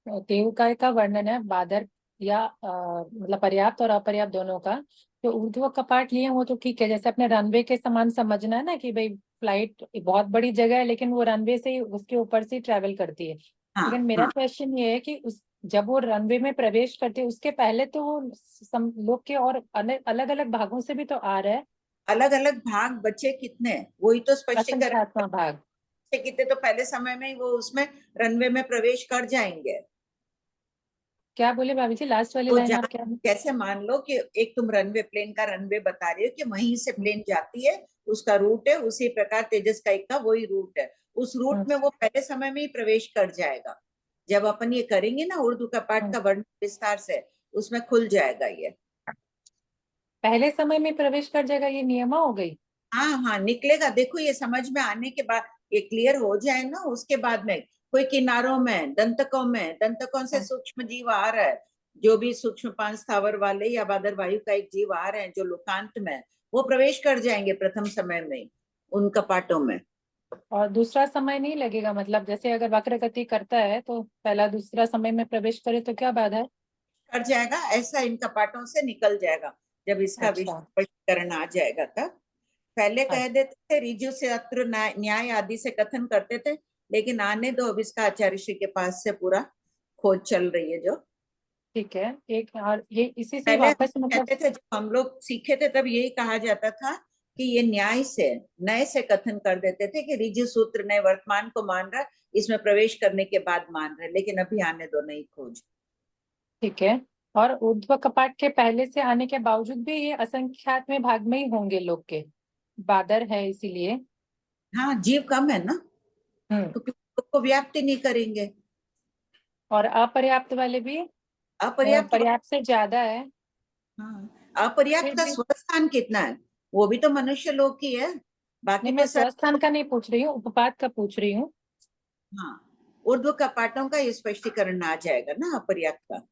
देवकाय का वर्णन है बादर या मतलब पर्याप्त और अपर्याप्त दोनों का, जो ऊर्ध्व कपाट लिए वो तो ठीक है, जैसे अपने रनवे के समान समझना है ना कि भाई फ्लाइट बहुत बड़ी जगह है लेकिन वो रनवे से उसके ऊपर से ट्रेवल करती है। लेकिन मेरा क्वेश्चन ये है कि जब वो रनवे में प्रवेश करती है उसके पहले तो वो लोग के और अलग अलग भागों से भी तो आ रहा है। अलग अलग भाग बचे कितने, वही तो स्पष्टीकरण भाग कितने, तो पहले समय में ही वो उसमें रनवे में प्रवेश कर जाएंगे। क्या बोले भाभी जी लास्ट वाली तो लाइन आप क्या? कैसे मान लो कि एक तुम रनवे प्लेन का रनवे बता रही हो कि वहीं से प्लेन जाती है, उसका रूट है, उसी प्रकार तेजस का एक का वही रूट है, उस रूट में वो पहले समय में ही प्रवेश कर जाएगा। जब अपन ये करेंगे ना उर्दू का पाठ का वर्णन विस्तार से, उसमें खुल जाएगा ये। पहले समय में प्रवेश कर जाएगा, ये नियमा हो गई। हाँ हाँ निकलेगा, देखो ये समझ में आने के बाद ये क्लियर हो जाए ना, उसके बाद में कोई किनारों में दंतकों से सूक्ष्म जीव आ रहा है, जो भी सूक्ष्म 5 स्थावर वाले या बादर वायु का एक जीव आ रहे हैं जो लोकांत में, वो प्रवेश कर जाएंगे प्रथम समय में उन कपाटों में। और दूसरा समय नहीं लगेगा, मतलब जैसे अगर वक्र गति करता है तो पहला दूसरा समय में प्रवेश करे तो क्या बाधा है? कर जाएगा, ऐसा इन कपाटों से निकल जाएगा जब इसका अच्छा। विस्पष्टीकरण आ जाएगा तब। पहले कह देते थे ऋजु से अत्र न्याय आदि से कथन करते थे, लेकिन आने दो, अब इसका आचार्य श्री के पास से पूरा खोज चल रही है जो। ठीक है, एक और ये इसी से पहले वापस मतलब कहते थे, जब हम लोग सीखे थे तब यही कहा जाता था कि ये न्याय से नए से कथन कर देते थे कि ऋजु सूत्र नए वर्तमान को मान रहा, इसमें प्रवेश करने के बाद मान रहे, लेकिन अभी आने दो नई खोज। ठीक है। और ऊर्ध्व कपाट के पहले से आने के बावजूद भी ये असंख्यात में भाग में ही होंगे लोग के, बादर है इसीलिए। हाँ, जीव कम है ना, तो लोग को व्याप्ति नहीं करेंगे। और अपर्याप्त वाले भी पर्याप्त से ज्यादा है। हाँ, अपर्याप्त का स्वस्थान कितना है, वो भी तो मनुष्य लोग की है, बाकी मैं तो सब स्वस्थान का नहीं पूछ रही हूँ, उपपात का पूछ रही हूँ। हाँ, ऊर्ध्व कपाटों का ये स्पष्टीकरण आ जाएगा ना अपर्याप्त का।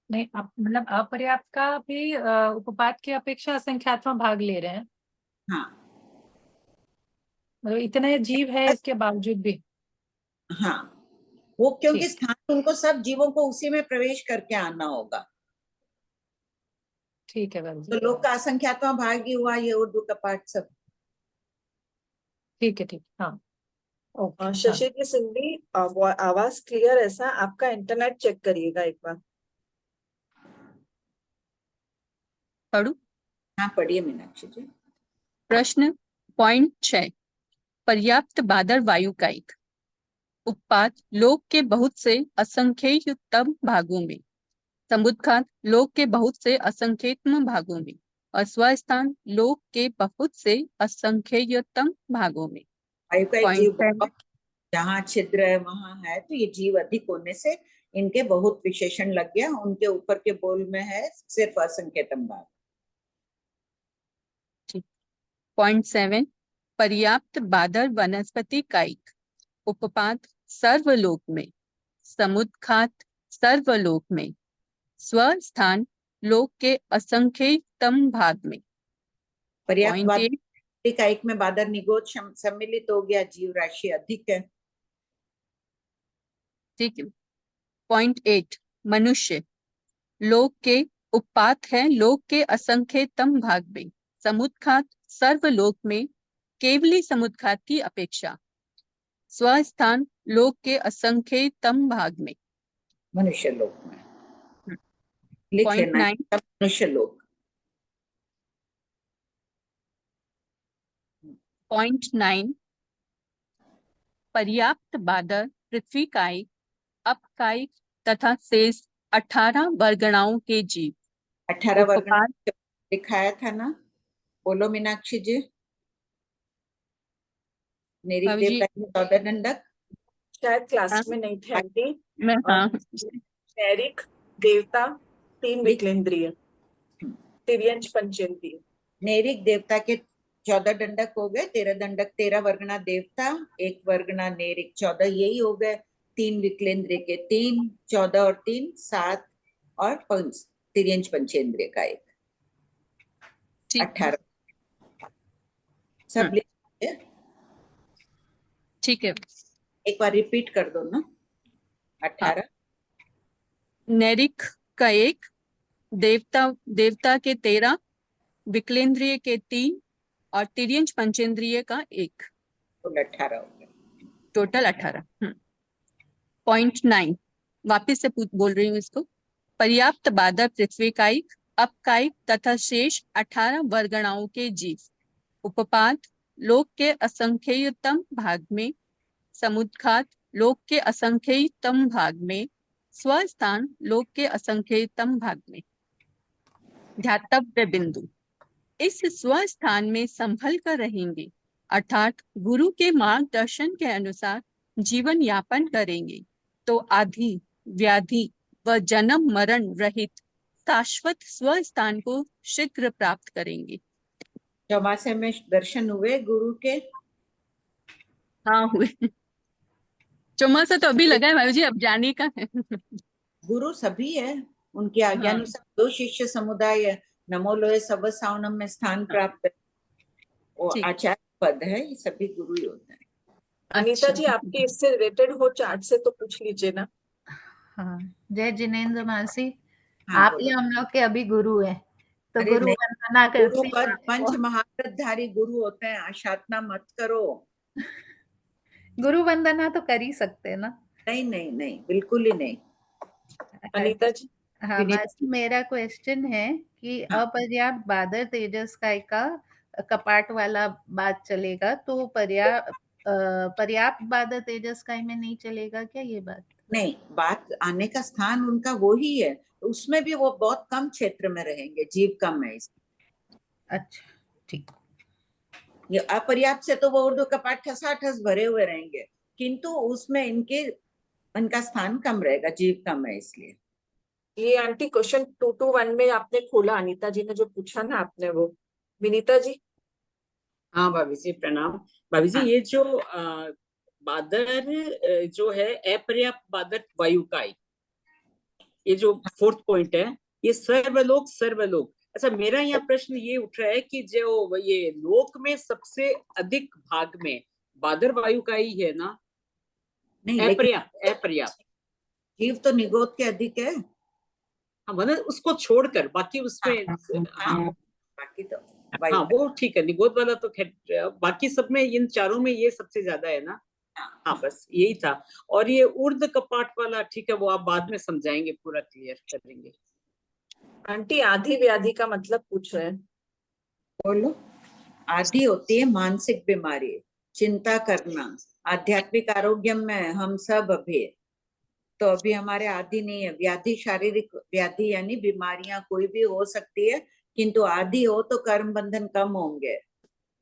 नहीं, मतलब अपर्याप्त का भी उपपात की अपेक्षा असंख्यात में भाग ले रहे हैं। हाँ, मतलब इतने जीव है इसके बावजूद भी। हाँ, वो क्योंकि स्थान उनको सब जीवों को उसी में प्रवेश करके आना होगा। ठीक है बहन जी, तो लोग का असंख्यात्मा भाग ही हुआ ये ऊर्ध्व कपाट सब। ठीक है, ठीक, हाँ। ओके, शशि की सिंधी आवाज क्लियर ऐसा, आपका इंटरनेट चेक करिएगा एक बार। पढ़ू? हाँ, पढ़िए मीनाक्षी जी। प्रश्न पॉइंट 6, पर्याप्त बादर वायुकायिक उत्पात लोक के बहुत से असंख्यतम भागों में, समुद्घात लोक के बहुत से असंख्यतम भागों में, और स्वस्थान लोक के बहुत से असंख्यतम भागों में। वायु का एक जीव जहाँ छिद्र है वहां है, तो ये जीव अधिक होने से इनके बहुत विशेषण लग गया, उनके ऊपर के बोल में है सिर्फ असंख्यतम भाग। पॉइंट 7, पर्याप्त बादर वनस्पति कायिक उपपात सर्वलोक में, समुद्घात सर्वलोक में, स्वस्थान लोक के असंख्यतम भाग में। पर्याप्त बादर कायिक में बादर निगोद सम्मिलित हो गया, जीव राशि अधिक है। ठीक है। पॉइंट 8, मनुष्य लोक के उपपात है लोक के असंख्यतम भाग में, समुद्घात सर्वलोक में केवली समुद्घात की अपेक्षा, स्वस्थान लोक के असंख्यतम भाग में। मनुष्य लोक में लिख पॉइंट लेना 9, मनुष्य लोक। पॉइंट 9, पर्याप्त बादर पृथ्वी कायिक अपकायिक तथा शेष 18 वर्गणाओं के जीव। 18 वर्गणाओं दिखाया था ना, बोलो मीनाक्षी जी। नेरिक देवता के 14 दंडक, शायद क्लास में नहीं थे आंटी। हाँ। नैरिक देवता 3 विकलेंद्रिय, तिर्यंच पंचेंद्रिय। नैरिक देवता के 14 दंडक हो गए, 13 दंडक, 13 वर्गना देवता, 1 वर्गना नैरिक, 14 यही हो गए। 3 विकलेंद्रिय के 3, 14 और 3 7, और तिर्यंच पंचेंद्रिय का 1, 18 सब लिख। ठीक है, एक बार रिपीट कर दो ना। 18 नैरिक का 1, देवता के 13, विकलेंद्रिय के 3 और तिर्यंच पंचेंद्रिय का 1, टोटल 18 हो गए। टोटल 18। पॉइंट 9, वापिस से बोल रही हूँ इसको। पर्याप्त बादर पृथ्वी कायिक अपकायिक तथा शेष 18 वर्गणाओं के जीव उपपात लोक के असंख्यतम भाग में, समुद्घात लोक के असंख्यतम भाग में, स्वस्थान लोक के असंख्यतम भाग में। ध्यातव्य बिंदु, इस स्वस्थान में संभल कर रहेंगे, अर्थात गुरु के मार्गदर्शन के अनुसार जीवन यापन करेंगे, तो आदि व्याधि व जन्म मरण रहित शाश्वत स्वस्थान को शीघ्र प्राप्त करेंगे। चौमासे में दर्शन हुए गुरु के, हाँ हुए। चौमासा तो अभी लगा है भाभी जी, अब जाने का है। गुरु सभी है, उनकी आज्ञानुसार दो शिष्य समुदाय नमो लोए सब सावनम में स्थान प्राप्त है, वो ठीक। आचार्य पद है, ये सभी गुरु ही होते हैं। अनीता अच्छा। जी, आपके इससे रिलेटेड हो चार्ट से तो पूछ लीजिए ना। हाँ, जय जिनेन्द्र मासी, हाँ आप ही बोलो। हम लोग के अभी गुरु हैं, तो अरे गुरु नहीं, वंदना गुरु करती पद हूँ पंच आपको। महारथधारी गुरु होते हैं, आशातना मत करो। गुरु वंदना तो कर ही सकते हैं ना। नहीं नहीं नहीं, बिल्कुल ही नहीं। अनीता जी। हाँ विनीत मासी, मेरा क्वेश्चन है कि हाँ, अपर्याप्त बादर तेजस काय का कपाट वाला बात चलेगा, तो पर्याप्त बादर तेजस काय में नहीं चलेगा क्या ये बात? नहीं, बात आने का स्थान उनका वो ही है, उसमें भी वो बहुत कम क्षेत्र में रहेंगे, जीव कम है इसमें। अच्छा, ठीक। ये अपर्याप्त से तो वो उर्दू कपाट ठसाठस भरे हुए रहेंगे, किंतु उसमें इनका स्थान कम रहेगा, जीव कम है इसलिए। ये आंटी क्वेश्चन 221 में आपने खोला, अनीता जी ने जो पूछा ना आपने वो। विनीता जी। हाँ भाभी जी प्रणाम। भाभी जी हाँ। ये जो बादर जो है अपर्याप्त बादर वायुकाय, ये जो फोर्थ पॉइंट है, ये सर्वलोक सर्वलोक। अच्छा, मेरा यहाँ प्रश्न ये उठ रहा है कि जो ये लोक में सबसे अधिक भाग में बादर वायुकाई है ना, नहीं, लेकिन अपर्याप्त अपर्याप्त। जीव तो निगोद के अधिक है। हाँ मतलब उसको छोड़कर बाकी उसमें हाँ बाकी तो हाँ वो ठीक है, निगोद वाला तो खैर, बाकी सब में इन चारों में ये सबसे ज्यादा है ना। हाँ बस यही था। और ये ऊर्ध्व कपाट वाला ठीक है, वो आप बाद में समझाएंगे, पूरा क्लियर करेंगे। आंटी आधी व्याधि का मतलब पूछ रहे हैं। बोलो। आदि होती है मानसिक बीमारी, चिंता करना, आध्यात्मिक आरोग्य में हम सब अभी, तो अभी हमारे आदि नहीं है। व्याधि शारीरिक व्याधि यानी बीमारियां कोई भी हो सकती है, किंतु आदि हो तो कर्म बंधन कम होंगे,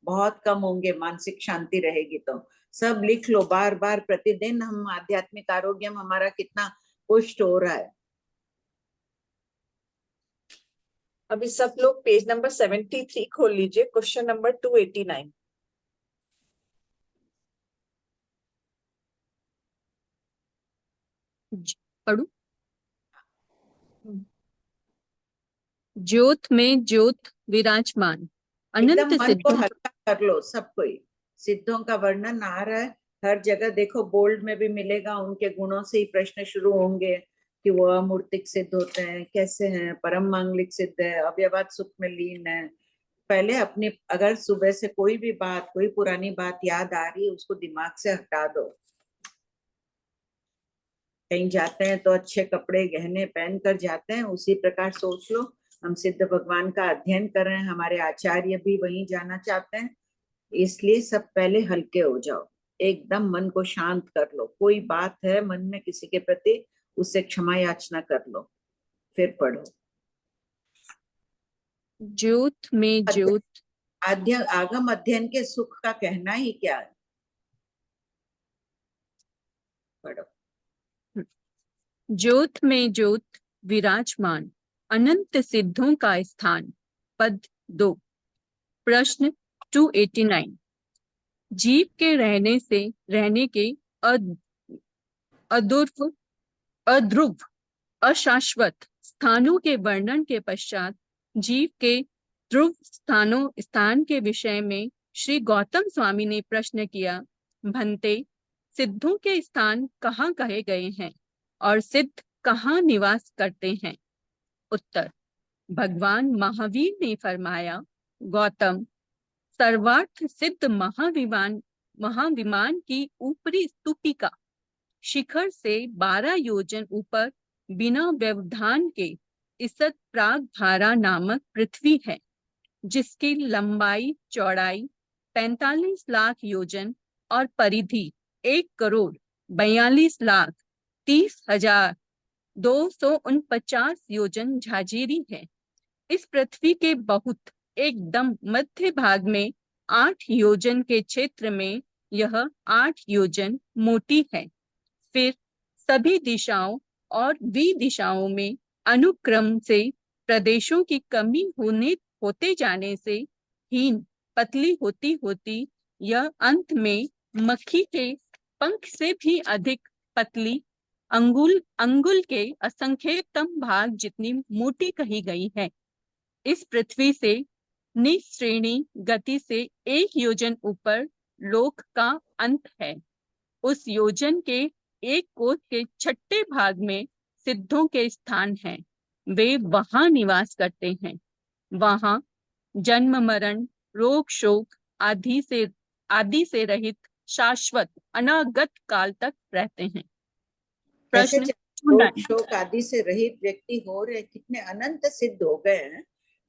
बहुत कम होंगे, मानसिक शांति रहेगी। तो सब लिख लो बार बार, प्रतिदिन हम आध्यात्मिक आरोग्य में हमारा कितना पुष्ट हो रहा है। अभी सब लोग पेज नंबर 73 खोल लीजिए, क्वेश्चन नंबर 289। पढ़ू। ज्योत में ज्योत विराजमान, एकदम अनंत मन को सिद्धों। हल्का कर लो, सब कोई सिद्धों का वर्णन आ रहा है हर जगह, देखो बोल्ड में भी मिलेगा, उनके गुणों से ही प्रश्न शुरू होंगे कि वो अमूर्तिक सिद्ध होते हैं, कैसे हैं, परम मांगलिक सिद्ध है, अव्यवहार सुख में लीन है। पहले अपनी, अगर सुबह से कोई भी बात, कोई पुरानी बात याद आ रही है, उसको दिमाग से हटा दो। कहीं जाते हैं तो अच्छे कपड़े गहने पहन कर जाते हैं, उसी प्रकार सोच लो हम सिद्ध भगवान का अध्ययन कर रहे हैं, हमारे आचार्य भी वहीं जाना चाहते हैं, इसलिए सब पहले हल्के हो जाओ, एकदम मन को शांत कर लो। कोई बात है मन में किसी के प्रति, उससे क्षमा याचना कर लो, फिर पढ़ो। ज्योत में ज्योत। आगम अध्ययन के सुख का कहना ही क्या है, पढ़ो। ज्योत में ज्योत विराजमान, अनंत सिद्धों का स्थान, पद 2। प्रश्न 289। जीव के रहने के अध्रुव अशाश्वत स्थानों के वर्णन के पश्चात जीव के ध्रुव स्थान के विषय में श्री गौतम स्वामी ने प्रश्न किया, भंते सिद्धों के स्थान कहाँ कहे गए हैं और सिद्ध कहाँ निवास करते हैं? उत्तर, भगवान महावीर ने फरमाया, गौतम, सर्वार्थ सिद्ध महाविमान की ऊपरी स्तूपिका शिखर से 12 योजन ऊपर बिना व्यवधान के इसत प्राग धारा नामक पृथ्वी है, जिसकी लंबाई चौड़ाई 45 लाख योजन और परिधि 1,42,30,249 योजन झाझेरी है। इस पृथ्वी के बहुत एकदम मध्य भाग में 8 योजन के क्षेत्र में यह 8 योजन मोटी है। फिर सभी दिशाओं और विदिशाओं में अनुक्रम से प्रदेशों की कमी होते जाने से हीन पतली होती होती यह अंत में मक्खी के पंख से भी अधिक पतली, अंगुल के असंख्यतम भाग जितनी मोटी कही गई है। इस पृथ्वी से निश्रेणी गति से 1 योजन ऊपर लोक का अंत है। उस योजन के 1 कोस के 6ठे भाग में सिद्धों के स्थान हैं। वे वहां निवास करते हैं। वहां जन्म मरण रोग शोक आदि से रहित शाश्वत अनागत काल तक रहते हैं। कैसे प्रश्न रोग शोक आदि से रहित व्यक्ति हो रहे, कितने अनंत सिद्ध हो गए हैं,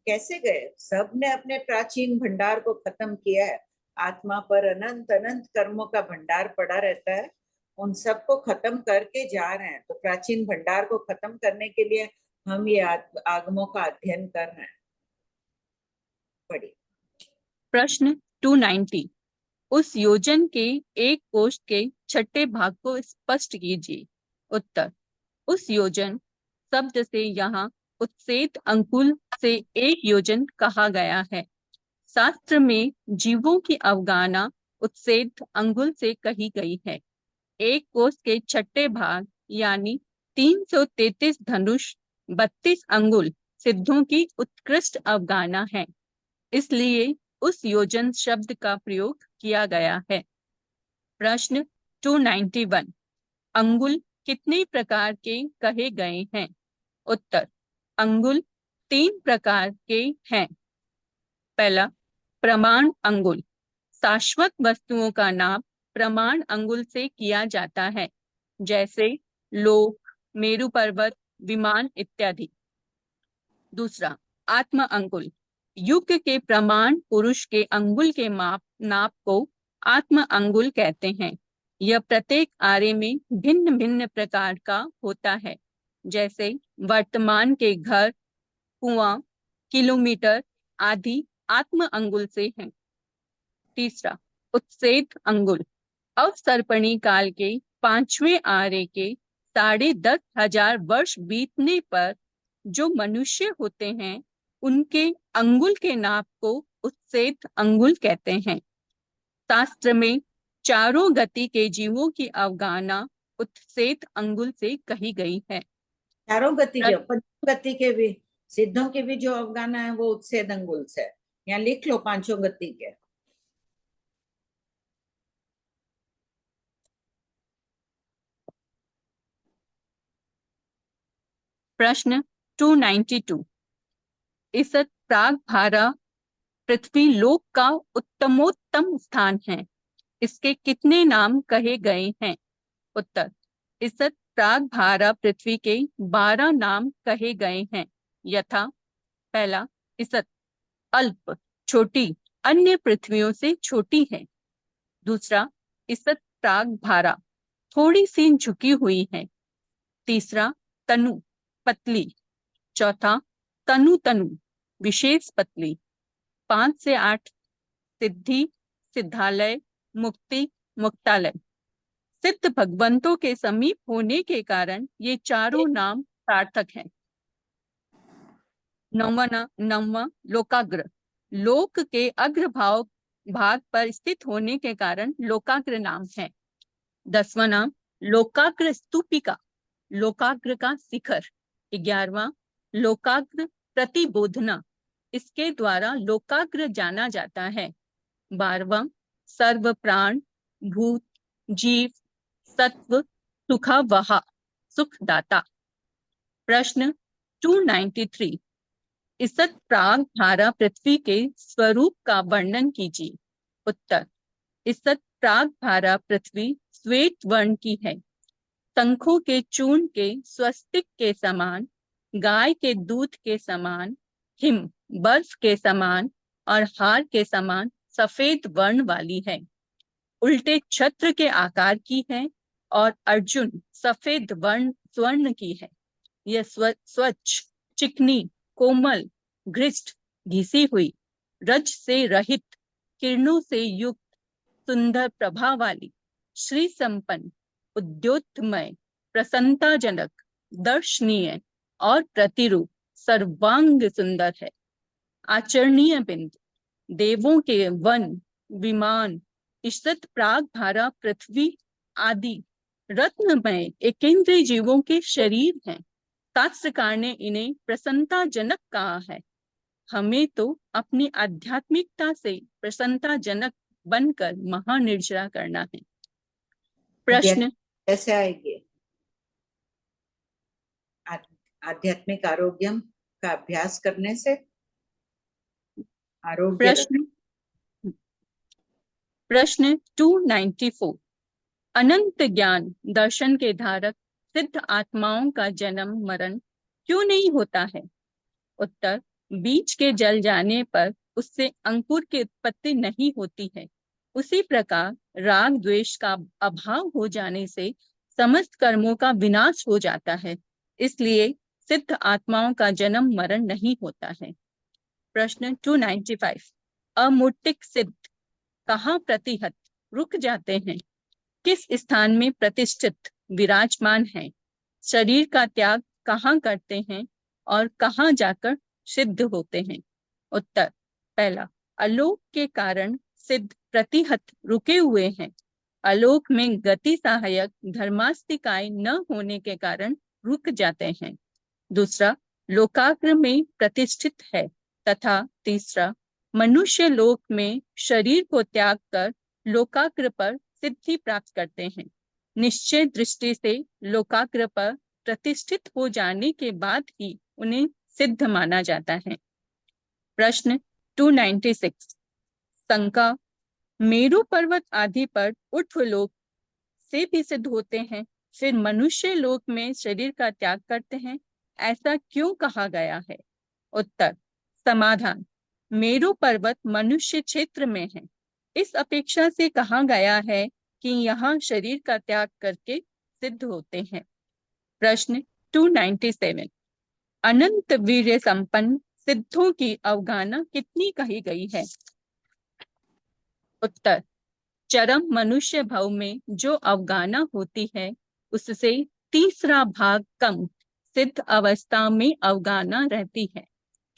कैसे गए? सबने अपने प्राचीन भंडार को खत्म किया है। आत्मा पर अनंत अनंत कर्मों का भंडार पड़ा रहता है, उन सबको खत्म करके जा रहे हैं। तो प्राचीन भंडार को खत्म करने के लिए हम ये आगमों का अध्ययन कर रहे हैं। पढ़िए। प्रश्न 290, उस योजन के 1 कोष के 6ठे भाग को स्पष्ट कीजिए। उत्तर, उस योजन शब्द से यहाँ उत्सेद अंकुल से 1 योजन कहा गया है। शास्त्र में जीवों की अवगाहना उत्सेद अंगुल से कही गई है। 1 कोष के 6ठे भाग यानी 333 धनुष 32 अंगुल सिद्धों की उत्कृष्ट अवगाहना है, इसलिए उस योजन शब्द का प्रयोग किया गया है। प्रश्न 291, अंगुल कितने प्रकार के कहे गए हैं? उत्तर, अंगुल 3 प्रकार के हैं। पहला, प्रमाण अंगुल। शाश्वत वस्तुओं का नाप प्रमाण अंगुल से किया जाता है, जैसे लोक, मेरु पर्वत, विमान इत्यादि। दूसरा, आत्म अंगुल। युग के प्रमाण पुरुष के अंगुल के नाप को आत्म अंगुल कहते हैं। यह प्रत्येक आरे में भिन्न भिन्न प्रकार का होता है, जैसे वर्तमान के घर, कुआं, किलोमीटर आदि आत्म अंगुल से हैं। तीसरा, उत्सेद अंगुल। अवसर्पणी काल के 5वें आरे के 10,500 वर्ष बीतने पर जो मनुष्य होते हैं, उनके अंगुल के नाप को उत्सेद अंगुल कहते हैं। शास्त्र में चारों गति के जीवों की अवगाहना उत्सेद अंगुल से कही गई है। चारों गति के, गति के भी सिद्धों की भी जो अवगाहना है वो उत्सेद अंगुल से। यहाँ लिख लो 5 गति के। प्रश्न 292, इस प्राग भारा पृथ्वी लोक का उत्तमोत्तम स्थान है, इसके कितने नाम कहे गए हैं? उत्तर, इस प्राग भारा पृथ्वी के 12 नाम कहे गए हैं, यथा पहला, इसत अल्प छोटी अन्य पृथ्वियों से छोटी है। दूसरा, इसत प्राग भारा थोड़ी सी झुकी हुई है। तीसरा, तनु पतली। चौथा, तनु विशेष पतली। 5 से 8, सिद्धि, सिद्धालय, मुक्ति, मुक्तालय। सिद्ध भगवंतों के समीप होने के कारण ये चारों नाम सार्थक हैं। 9वां, लोकाग्र। लोक के अग्र भाग पर स्थित होने के कारण लोकाग्र नाम है। 10वां नाम, लोकाग्र स्तूपिका, लोकाग्र का शिखर। 11वां, लोकाग्र प्रतिबोधना, इसके द्वारा लोकाग्र जाना जाता है। 12वां, सर्व प्राण, भूत, जीव, सत्व, सुखावहा, सुखदाता। प्रश्न 293, इसत प्राग भारा पृथ्वी के स्वरूप का वर्णन कीजिए। उत्तर, इसत प्राग भारा पृथ्वी श्वेत वर्ण की है। शंखों के चूर्ण के स्वस्तिक के समान, गाय के दूध के समान, हिम बर्फ के समान और हार के समान सफेद वर्ण वाली है। उल्टे छत्र के आकार की है और अर्जुन सफेद स्वर्ण की है। यह स्वच्छ, चिकनी, कोमल, घृष्ट, घिसी हुई, रज से रहित, किरणों से युक्त, सुंदर प्रभा वाली, श्री संपन्न, उद्योतमय, प्रसन्नताजनक, दर्शनीय और प्रतिरूप सर्वांग सुंदर है। आचरणीय बिंदु, देवों के वन, विमान, ईषत प्राग भारा पृथ्वी आदि रत्नमय एकेंद्रीय जीवों के शरीर हैं। शास्त्रकार ने इन्हें प्रसन्नताजनक कहा है। हमें तो अपनी आध्यात्मिकता से प्रसन्नताजनक बनकर महानिर्जरा करना है। प्रश्न कैसे आएगी? आध्यात्मिक आरोग्यम का अभ्यास करने से आरोग्य। प्रश्न 294, अनंत ज्ञान दर्शन के धारक सिद्ध आत्माओं का जन्म मरण क्यों नहीं होता है? उत्तर, बीज के जल जाने पर उससे अंकुर की उत्पत्ति नहीं होती है। उसी प्रकार राग द्वेष का अभाव हो जाने से समस्त कर्मों का विनाश हो जाता है। इसलिए सिद्ध आत्माओं का जन्म मरण नहीं होता है। प्रश्न 295, अमूर्तिक सिद्ध कहाँ प्रतिहत रुक जाते हैं? किस स्थान में प्रतिष्ठित विराजमान है? शरीर का त्याग कहाँ करते हैं और कहाँ जाकर सिद्ध होते हैं? उत्तर, पहला, आलोक के कारण सिद्ध प्रतिहत रुके हुए हैं। आलोक में गति सहायक धर्मास्तिकाएं न होने के कारण रुक जाते हैं। दूसरा, लोकाग्र में प्रतिष्ठित है। तथा तीसरा, मनुष्य लोक में शरीर को त्याग कर लोकाग्र पर सिद्धि प्राप्त करते हैं। निश्चय दृष्टि से लोकाग्र पर प्रतिष्ठित हो जाने के बाद ही उन्हें सिद्ध माना जाता है। प्रश्न 296, शंका, मेरु पर्वत आदि पर ऊर्ध्व लोक से भी सिद्ध होते हैं, फिर मनुष्य लोक में शरीर का त्याग करते हैं, ऐसा क्यों कहा गया है? उत्तर, समाधान, मेरु पर्वत मनुष्य क्षेत्र में है। इस अपेक्षा से कहा गया है कि यहाँ शरीर का त्याग करके सिद्ध होते हैं। प्रश्न 297, अनंत वीर्य संपन्न सिद्धों की अवगाहना कितनी कही गई है? उत्तर, चरम मनुष्य भाव में जो अवगाहना होती है उससे तीसरा भाग कम सिद्ध अवस्था में अवगाहना रहती है,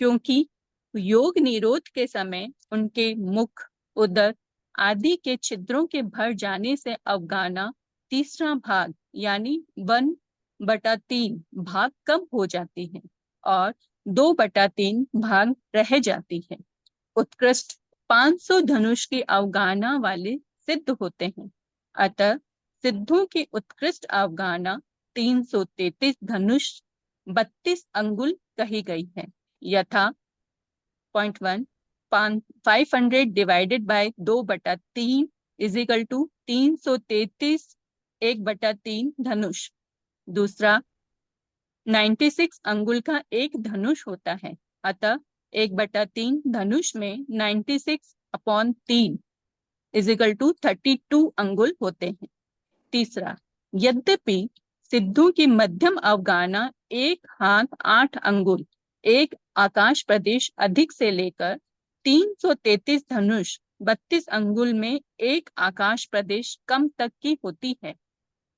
क्योंकि योग निरोध के समय उनके मुख, उदर आदि के छिद्रों के भर जाने से अवगाहना तीसरा भाग यानी 1/3 भाग कम हो जाती है और 2/3 भाग रह जाती है। उत्कृष्ट 500 धनुष की अवगाहना वाले सिद्ध होते हैं। अतः सिद्धों की उत्कृष्ट अवगाहना 333 धनुष 32 अंगुल कही गई है। यथा point 1, 500 divided by 2/3 is equal to 333 1/3 धनुष। दूसरा, 96 अंगुल का एक धनुष होता है। अतः 1/3 धनुष में 96/3 इज इक्वल टू 32 अंगुल होते हैं। तीसरा, यद्यपि सिद्धों की मध्यम अवगाहना 1 हाथ 8 अंगुल एक आकाश प्रदेश अधिक से लेकर 333 धनुष 32 अंगुल में एक आकाश प्रदेश कम तक की होती है,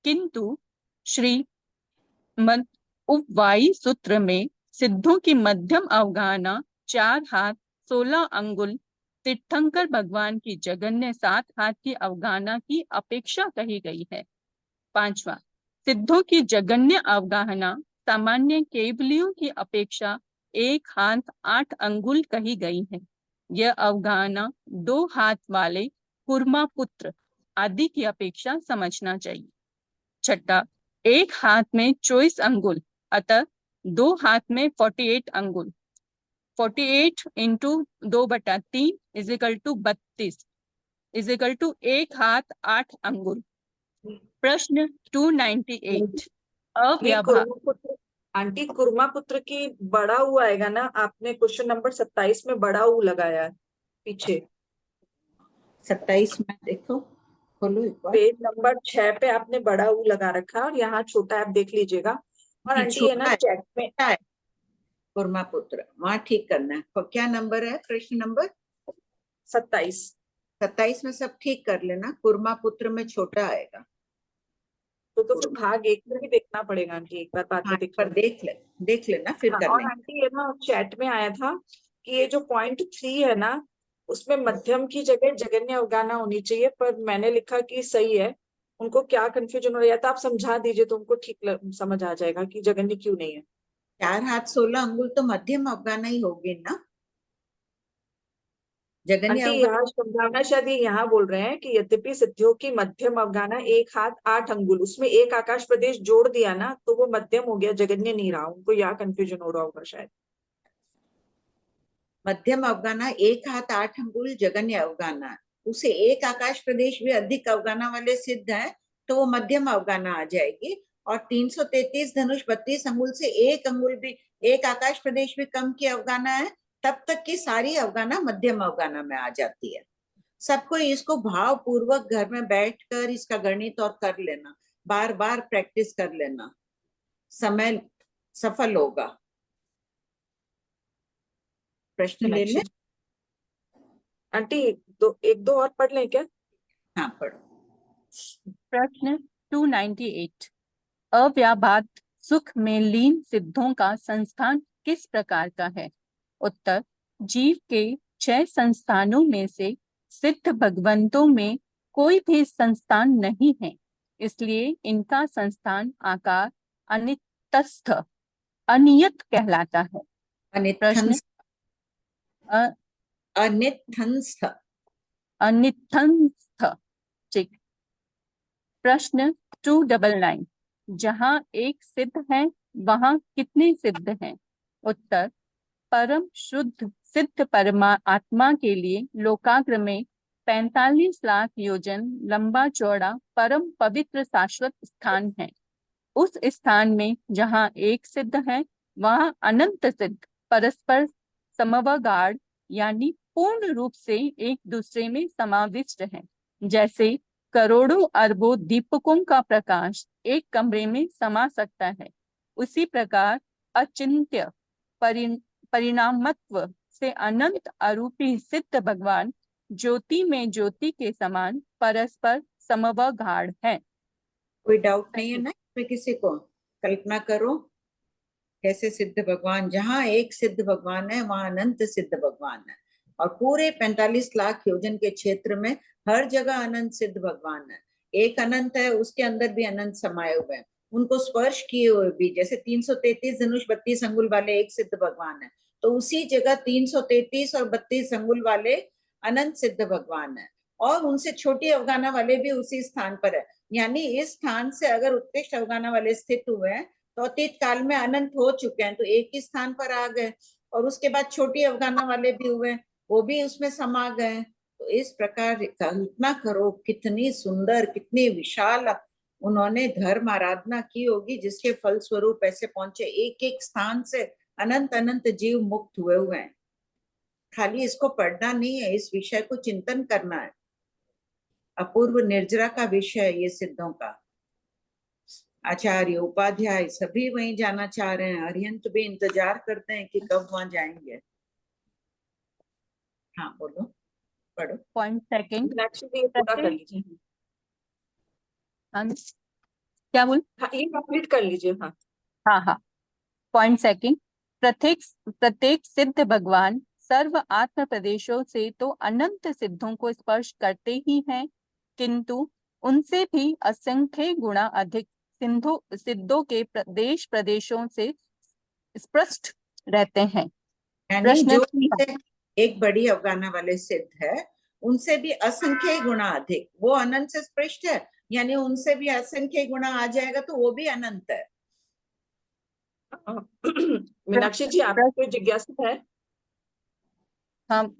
किंतु श्रीमद् उपवायी सूत्र में सिद्धों की मध्यम अवगाहना 4 हाथ 16 अंगुल तीर्थंकर भगवान की जगन्य 7 हाथ की अवगाहना की अपेक्षा कही गई है। पांचवा, सिद्धों की जगन्य अवगाहना सामान्य केवलियों की अपेक्षा 1 हाथ 8 अंगुल कही गई है। यह अवगाहना 2 हाथ वाले कुर्मा पुत्र आदि की अपेक्षा समझना चाहिए। छठा, 1 हाथ में 24 अंगुल, अतः 2 हाथ में 48 अंगुल। 48 into 2/3 is equal to 32 is equal to 1 हाथ 8 अंगुल। प्रश्न 298, अव्यवहार। आंटी, कुर्मा पुत्र की बड़ा ऊ आएगा ना? आपने क्वेश्चन नंबर 27 में बड़ा ऊ लगाया है पीछे। 27 में देखो, खोलो एक बार। पेज नंबर 6 पे आपने बड़ा ऊ लगा रखा है और यहाँ छोटा आप देख लीजिएगा। और आंटी है ना चेक में कुर्मा पुत्र वहाँ ठीक करना है। तो क्या नंबर है? प्रश्न नंबर 27। 27 में सब ठीक कर लेना। कुर्मा पुत्र में छोटा आएगा तो फिर भाग 1 में भी देखना पड़ेगा आंटी, एक बार बाद में देख लेना फिर कर और लेंगे। आंटी ये ना चैट में आया था कि ये जो पॉइंट 3 है ना, उसमें मध्यम की जगह जगन्य अवगाना होनी चाहिए, पर मैंने लिखा कि सही है। उनको क्या कंफ्यूजन हो रहा है, तो आप समझा दीजिए तो उनको ठीक समझ आ जाएगा कि जगन्य क्यों नहीं है। 4 हाथ 16 अंगुल तो मध्यम अवगाना ही होगी ना, जगन्य आंटी अवगाना। यहाँ संभावना शायद ये यहाँ बोल रहे हैं कि यद्यपि सिद्धियों की मध्यम अवगाना 1 हाथ 8 अंगुल, उसमें एक आकाश प्रदेश जोड़ दिया ना तो वो मध्यम हो गया, जगन्य नहीं रहा। उनको यहाँ कंफ्यूजन हो रहा होगा शायद। मध्यम अवगाना 1 हाथ 8 अंगुल जगन्य अवगाना, उसे एक आकाश प्रदेश भी अधिक अवगाना वाले सिद्ध है तो वो मध्यम अवगाना आ जाएगी। और 333 धनुष 32 अंगुल से एक अंगुल भी, एक आकाश प्रदेश भी कम की अवगाना है, तब तक की सारी अवगाना मध्यम अवगाना में आ जाती है। सबको इसको भाव पूर्वक घर में बैठकर इसका गणित और कर लेना, बार बार प्रैक्टिस कर लेना, समय सफल होगा। प्रश्न ले लें आंटी, एक दो और पढ़ लें क्या? हाँ पढ़ो। प्रश्न 298, अव्याबाद सुख में लीन सिद्धों का संस्थान किस प्रकार का है? उत्तर, जीव के 6 संस्थानों में से सिद्ध भगवंतों में कोई भी संस्थान नहीं है, इसलिए इनका संस्थान आकार अनितस्थ अनियत कहलाता है। प्रश्न अनिथंस्थ अनिथंस्थ, ठीक। प्रश्न 299, जहाँ एक सिद्ध है वहाँ कितने सिद्ध हैं? उत्तर, परम शुद्ध सिद्ध परमात्मा के लिए लोकाग्र में 45 लाख योजन लंबा चौड़ा परम पवित्र शाश्वत स्थान है। उस स्थान में जहाँ एक सिद्ध है वहाँ अनंत सिद्ध परस्पर समवगाढ़ यानी पूर्ण रूप से एक दूसरे में समाविष्ट हैं। जैसे करोड़ों अरबों दीपकों का प्रकाश एक कमरे में समा सकता है, उसी प्रकार अचिंत्य परिणामत्व से अनंत अरूपी सिद्ध भगवान ज्योति में ज्योति के समान परस्पर समवगाढ़ है। कोई डाउट नहीं है ना इसमें किसी को? कल्पना करो कैसे सिद्ध भगवान, जहाँ एक सिद्ध भगवान है वहां अनंत सिद्ध भगवान है, और पूरे 45 लाख योजन के क्षेत्र में हर जगह अनंत सिद्ध भगवान है। एक अनंत है, उसके अंदर भी अनंत समाये हुए हैं, उनको स्पर्श किए हुए भी, जैसे 333 धनुष 32 अंगुल वाले एक सिद्ध भगवान है, तो उसी जगह 333 और 32 अंगुल वाले अनंत सिद्ध भगवान है, और उनसे छोटी अवगाना वाले भी उसी स्थान पर है। यानी इस स्थान से अगर उत्कृष्ट अवगाना वाले स्थित हुए हैं तो अतीत काल में अनंत हो चुके हैं, तो एक ही स्थान पर आ गए, और उसके बाद छोटी अवगाना वाले भी हुए, वो भी उसमें समा गए। तो इस प्रकार कल्पना करो कितनी सुंदर, कितनी विशाल उन्होंने धर्म आराधना की होगी, जिसके फल स्वरूप ऐसे पहुंचे। एक एक स्थान से अनंत अनंत जीव मुक्त हुए हुए हैं। खाली इसको पढ़ना नहीं है, इस विषय को चिंतन करना है। अपूर्व निर्जरा का विषय है ये सिद्धों का। आचार्य उपाध्याय सभी वहीं जाना चाह रहे हैं, अरिहंत भी इंतजार करते हैं कि कब वहां जाएंगे। हाँ बोलो, पढ़ो। पॉइंट सेकंड, पूरा कर लीजिए। क्या बोल? हाँ, ये कंप्लीट कर लीजिए। हाँ हाँ। पॉइंट सेकंड, प्रत्येक सिद्ध भगवान सर्व आत्म प्रदेशों से तो अनंत सिद्धों को स्पर्श करते ही हैं, किंतु उनसे भी असंख्य गुणा अधिक सिद्धों के प्रदेशों से स्पष्ट रहते हैं। यानी जो एक बड़ी अवगाना वाले सिद्ध है उनसे भी असंख्य गुणा अधिक, वो अनंत से स्पष्ट है, यानी उनसे भी असंख्य गुणा आ जाएगा तो वो भी अनंत है। मीनाक्षी जी, आपको कोई जिज्ञासा है? हाँ,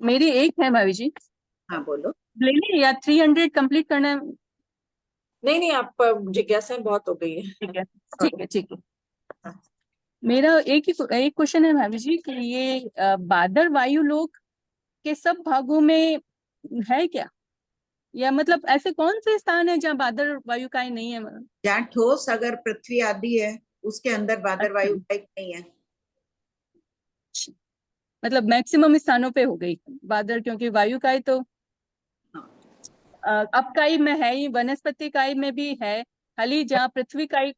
मेरी एक है भाभी जी। हाँ बोलो। ले लें या 300 कंप्लीट करना है? नहीं, आप जिज्ञासाएं बहुत हो गई है। ठीक है। मेरा एक क्वेश्चन है भाभी जी कि ये बादर वायु लोक के सब भागों में है क्या, या मतलब ऐसे कौन से स्थान है जहाँ बादर वायु का ही नहीं है? जहाँ ठोस अगर पृथ्वी आदि है उसके अंदर बादर वायु का नहीं है। मतलब मैक्सिमम स्थानों पे हो गई बादर, क्योंकि वायु काई तो अपकाई में है ही, वनस्पति काई में भी है, खाली जहाँ पृथ्वी काई।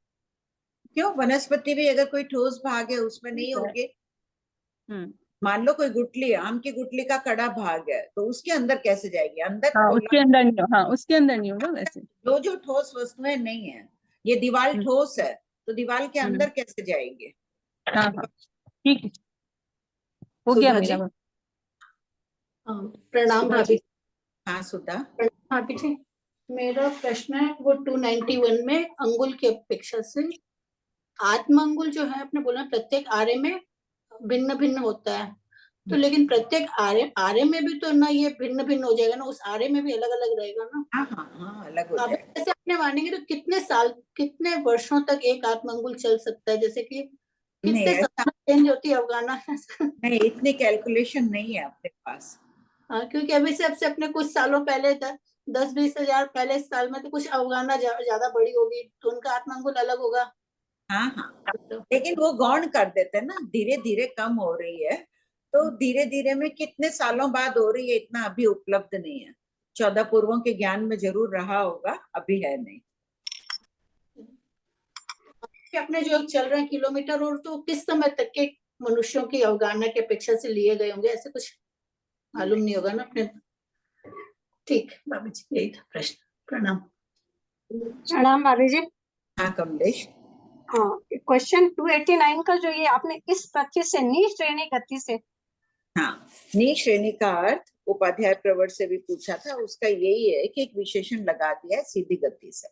क्यों, वनस्पति भी अगर कोई ठोस भाग है उसमें नहीं होगी? मान लो कोई गुठली, आम की गुठली का कड़ा भाग है, तो उसके अंदर कैसे जाएगी? अंदर हाँ खोला, उसके अंदर नहीं, हाँ उसके अंदर नहीं होगा वैसे। जो ठोस वस्तुएं नहीं है, ये दीवार ठोस है, तो दीवार के अंदर कैसे जाएंगे? हाँ हाँ ठीक है, हो गया सुधा जी? मेरा। प्रणाम सुधा भाभी। जी? हाँ सुधा। प्रणाम भाभी जी। मेरा प्रश्न है वो 291 में अंगुल की अपेक्षा से आत्म अंगुल जो है, आपने बोला प्रत्येक आरे में भिन्न भिन्न होता है, तो लेकिन प्रत्येक आरे में भी तो ना ये भिन्न भिन्न हो जाएगा ना, उस आरे में भी अलग अलग रहेगा ना? हाँ हाँ हाँ, अलग हो अब जाएगा। जैसे आपने मानेंगे तो कितने साल, कितने वर्षों तक एक आत्म अंगुल चल सकता है? जैसे कि नहीं कितने ऐसा समय चेंज होती है अवगाना? नहीं, इतनी कैलकुलेशन नहीं है अपने पास। हाँ, क्योंकि अभी से आपसे अपने कुछ सालों पहले 10-20 हजार पहले साल में तो कुछ अवगाना ज्यादा बड़ी होगी, तो उनका आत्म अंगुल अलग होगा। हाँ हाँ, लेकिन वो गौण कर देते हैं ना, धीरे धीरे कम हो रही है, तो धीरे धीरे में कितने सालों बाद हो रही है इतना अभी उपलब्ध नहीं है। 14 पूर्वों के ज्ञान में जरूर रहा होगा, अभी है नहीं। अपने जो चल रहे हैं किलोमीटर, और तो किस समय तक के मनुष्यों की अवगाहना की अपेक्षा से लिए गए होंगे, ऐसे कुछ मालूम नहीं होगा ना अपने? ठीक भाभी जी, यही था प्रश्न। प्रणाम। प्रणाम भाभी जी। हाँ कमलेश। हाँ, क्वेश्चन 289 का जो ये आपने इस प्रत्यय से नी श्रेणी गति से, हाँ, नी श्रेणी का अर्थ उपाध्याय प्रवर से भी पूछा था, उसका यही है कि एक विशेषण लगा दिया है सीधी गति से।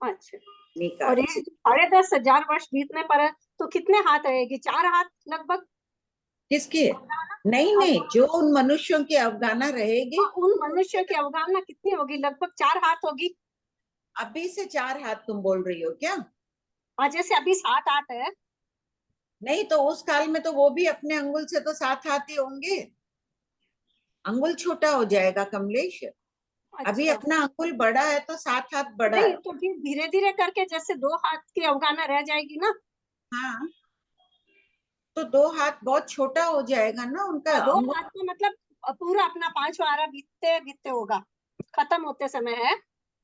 अच्छा, नी का और ये अर्थ 10,500 वर्ष बीतने पर है, तो कितने हाथ रहेगी? 4 हाथ लगभग? किसकी? नहीं नहीं, जो उन मनुष्यों की अवगाना रहेगी, उन मनुष्यों की अवगाहना कितनी होगी? लगभग 4 हाथ होगी। अभी से 4 हाथ तुम बोल रही हो क्या? और जैसे अभी 7 हाथ है, नहीं तो उस काल में तो वो भी अपने अंगुल से तो 7 हाथ ही होंगे, अंगुल छोटा हो जाएगा कमलेश। अभी अच्छा, अपना अंगुल बड़ा है तो 7 हाथ बड़ा नहीं है। तो फिर धीरे धीरे करके जैसे 2 हाथ की अवगाहना रह जाएगी ना। हाँ, तो 2 हाथ बहुत छोटा हो जाएगा ना उनका 2 अंगुल। हाथ का मतलब पूरा अपना 5वां आरा बीतते बीतते होगा, खत्म होते समय है,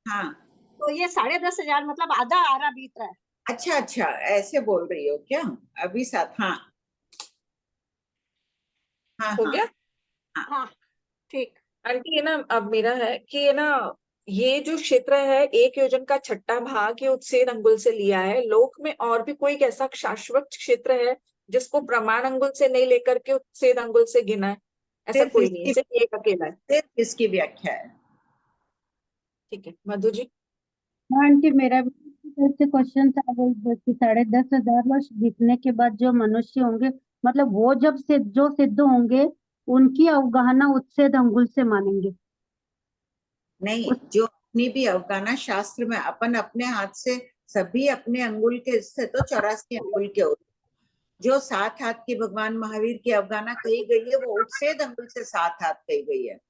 हाँ, तो ये 10,500 मतलब आधा आरा बीत रहा है। अच्छा अच्छा, ऐसे बोल रही हो क्या? अभी 7, हाँ हाँ हो हाँ गया? हाँ ठीक। आंटी ये ना अब मेरा है कि ये ना, ये जो क्षेत्र है 1 योजन का 6ठा भाग ये उत्सेद अंगुल से लिया है। लोक में और भी कोई ऐसा शाश्वत क्षेत्र है जिसको प्रमाण अंगुल से नहीं लेकर के उत्सेद अंगुल से गिना है? ऐसा सिर्फ कोई नहीं है, सिर्फ एक अकेला है। सिर्फ इसकी व्याख्या है। ठीक है मधु जी। हाँ आंटी, मेरा भी से क्वेश्चन था वो 10,500 वर्ष बीतने के बाद जो मनुष्य होंगे, मतलब वो जब जो सिद्ध होंगे, उनकी अवगाहना उत्सेद अंगुल से मानेंगे? नहीं, जो अपनी भी अवगाना शास्त्र में अपन अपने हाथ से सभी अपने अंगुल के से तो 84 अंगुल के होते, जो 7 हाथ की भगवान महावीर की अवगाना कही गई है वो उत्सेद अंगुल से 7 हाथ कही गई है।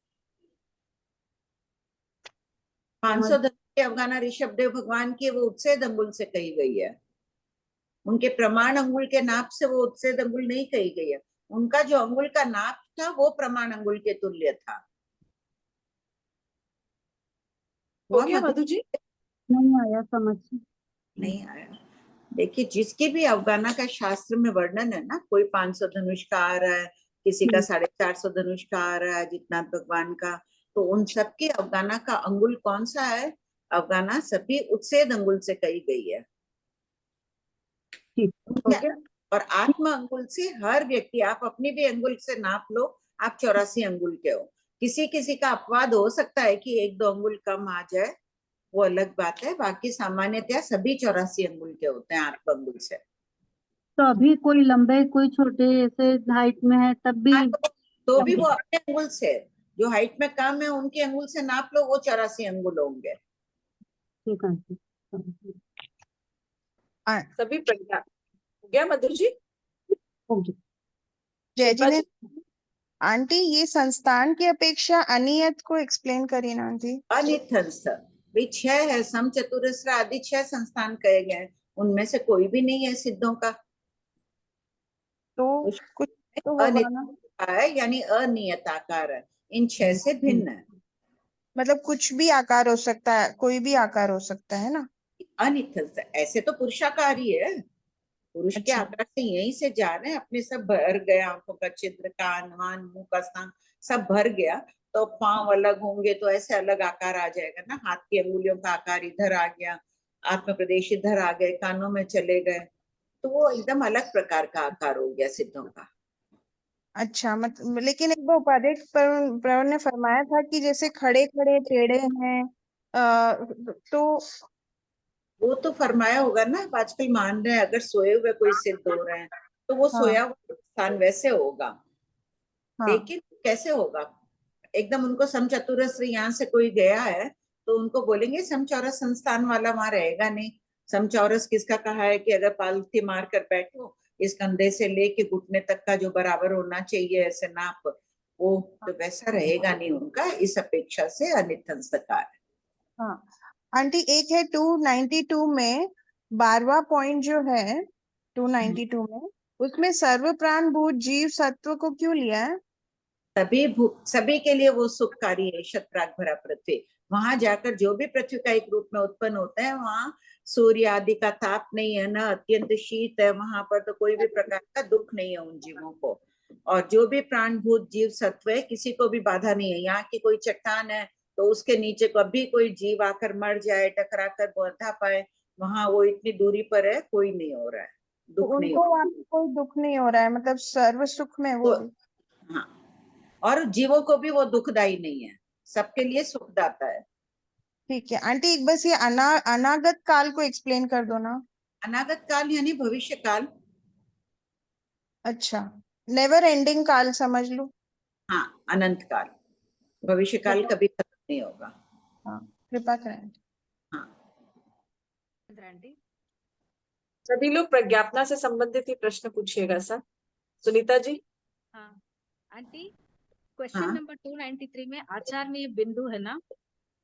500 धनुष की अवगाना ऋषभ देव भगवान की वो उत्सेद अंगुल से कही गई है। उनके प्रमाण अंगुल के नाप से वो उत्सेद अंगुल नहीं कही गई है, उनका जो अंगुल का नाप था वो प्रमाण अंगुल के तुल्य था। हो गया मधु जी? नहीं आया समझ। नहीं आया। देखिए, जिसकी भी अवगाना का शास्त्र में वर्णन है ना, कोई 500 धनुष का आ रहा है, किसी का 450 धनुष का आ रहा है, जितना भगवान का, तो उन सबकी अवगाना का अंगुल कौन सा है? अवगाना सभी उत्सेद अंगुल से कही गई है। और आत्म अंगुल से हर व्यक्ति, आप अपनी भी अंगुल से नाप लो, आप 84 अंगुल के हो। किसी किसी का अपवाद हो सकता है कि 1-2 अंगुल कम आ जाए, वो अलग बात है, बाकी सामान्यतया सभी 84 अंगुल के होते हैं आत्म अंगुल से। तो अभी कोई लंबे कोई छोटे ऐसे हाइट में है तब भी? हाँ, तो भी वो अपने अंगुल से, जो हाइट में कम है उनके अंगुल से नाप लो, वो 84 अंगुल होंगे। ठीक है। सभी प्रज्ञा। हो गया मधु जी? जय जी ने आंटी ये संस्थान की अपेक्षा अनियत को एक्सप्लेन करिए ना आंटी। अनिथंस भी 6 है, सम चतुरस्र आदि 6 संस्थान कहे गए, उनमें से कोई भी नहीं है सिद्धों का। तो कुछ तो होगा ना, है यानी अनियताकार है, इन 6 से भिन्न है। मतलब कुछ भी आकार हो सकता है, कोई भी आकार हो सकता है ना। अनिथंस ऐसे तो पुरुषाकार ही है। पुरुष के अच्छा। आकार से यहीं से जा रहे हैं, अपने सब भर गया, आंखों का छिद्र, कान वान मुंह का स्थान सब भर गया, तो पांव अलग होंगे तो ऐसे अलग आकार आ जाएगा ना, हाथ की अंगुलियों का आकार इधर आ गया, आत्म प्रदेश इधर आ गए, कानों में चले गए, तो वो एकदम अलग प्रकार का आकार हो गया सिद्धों का। अच्छा, लेकिन एक बार उपाध्यक्ष प्रवर ने फरमाया था कि जैसे खड़े खड़े टेढ़े हैं, तो वो तो फरमाया होगा ना, आजकल मान रहे हैं अगर सोए हुए कोई सिद्ध हो रहे हैं तो वो हाँ सोया हुआ स्थान वैसे होगा, हाँ लेकिन कैसे होगा, एकदम उनको समचतुरस्र यहाँ से कोई गया है तो उनको बोलेंगे समचौरस संस्थान वाला वहां रहेगा नहीं। समचौरस किसका कहा है कि अगर पालथी मार कर बैठो, इस कंधे से लेके घुटने तक का जो बराबर होना चाहिए ऐसे नाप, वो तो वैसा रहेगा नहीं उनका, इस अपेक्षा से अनित हस्तकार है। हाँ आंटी, एक है 292 में 12वां पॉइंट जो है 292 में, उसमें सर्व प्राण भूत जीव सत्व को क्यों लिया है? सभी के लिए वो सुखकारी है, शतप्राग भरा पृथ्वी, वहां जाकर जो भी पृथ्वी का एक रूप में उत्पन्न होता है वहां सूर्य आदि का ताप नहीं है ना, अत्यंत शीत है वहां पर, तो कोई भी प्रकार का दुख नहीं है उन जीवों को, और जो भी प्राणभूत जीव सत्व है किसी को भी बाधा नहीं है। यहाँ की कोई चट्टान है तो उसके नीचे कभी कोई जीव आकर मर जाए, टकरा कर बौद्धा पाए, वहां वो इतनी दूरी पर है, कोई नहीं हो रहा है, तो दुख नहीं उनको हो वहाँ पे कोई दुख नहीं हो रहा है, मतलब सर्व सुख में वो तो, हाँ, और जीवों को भी वो दुखदाई नहीं है, सबके लिए सुखदाता है। ठीक है आंटी, एक बस ये अनागत काल को एक्सप्लेन कर दो ना। अनागत काल यानी भविष्य काल। अच्छा, नेवर एंडिंग काल समझ लो। हाँ, अनंत काल, भविष्य काल कभी खत्म नहीं होगा। हाँ, कृपा करें। हाँ, सभी लोग प्रज्ञापना से संबंधित ही प्रश्न पूछिएगा सर। सुनीता जी। हाँ आंटी, क्वेश्चन हाँ, नंबर 293 में आचार में ये बिंदु है ना,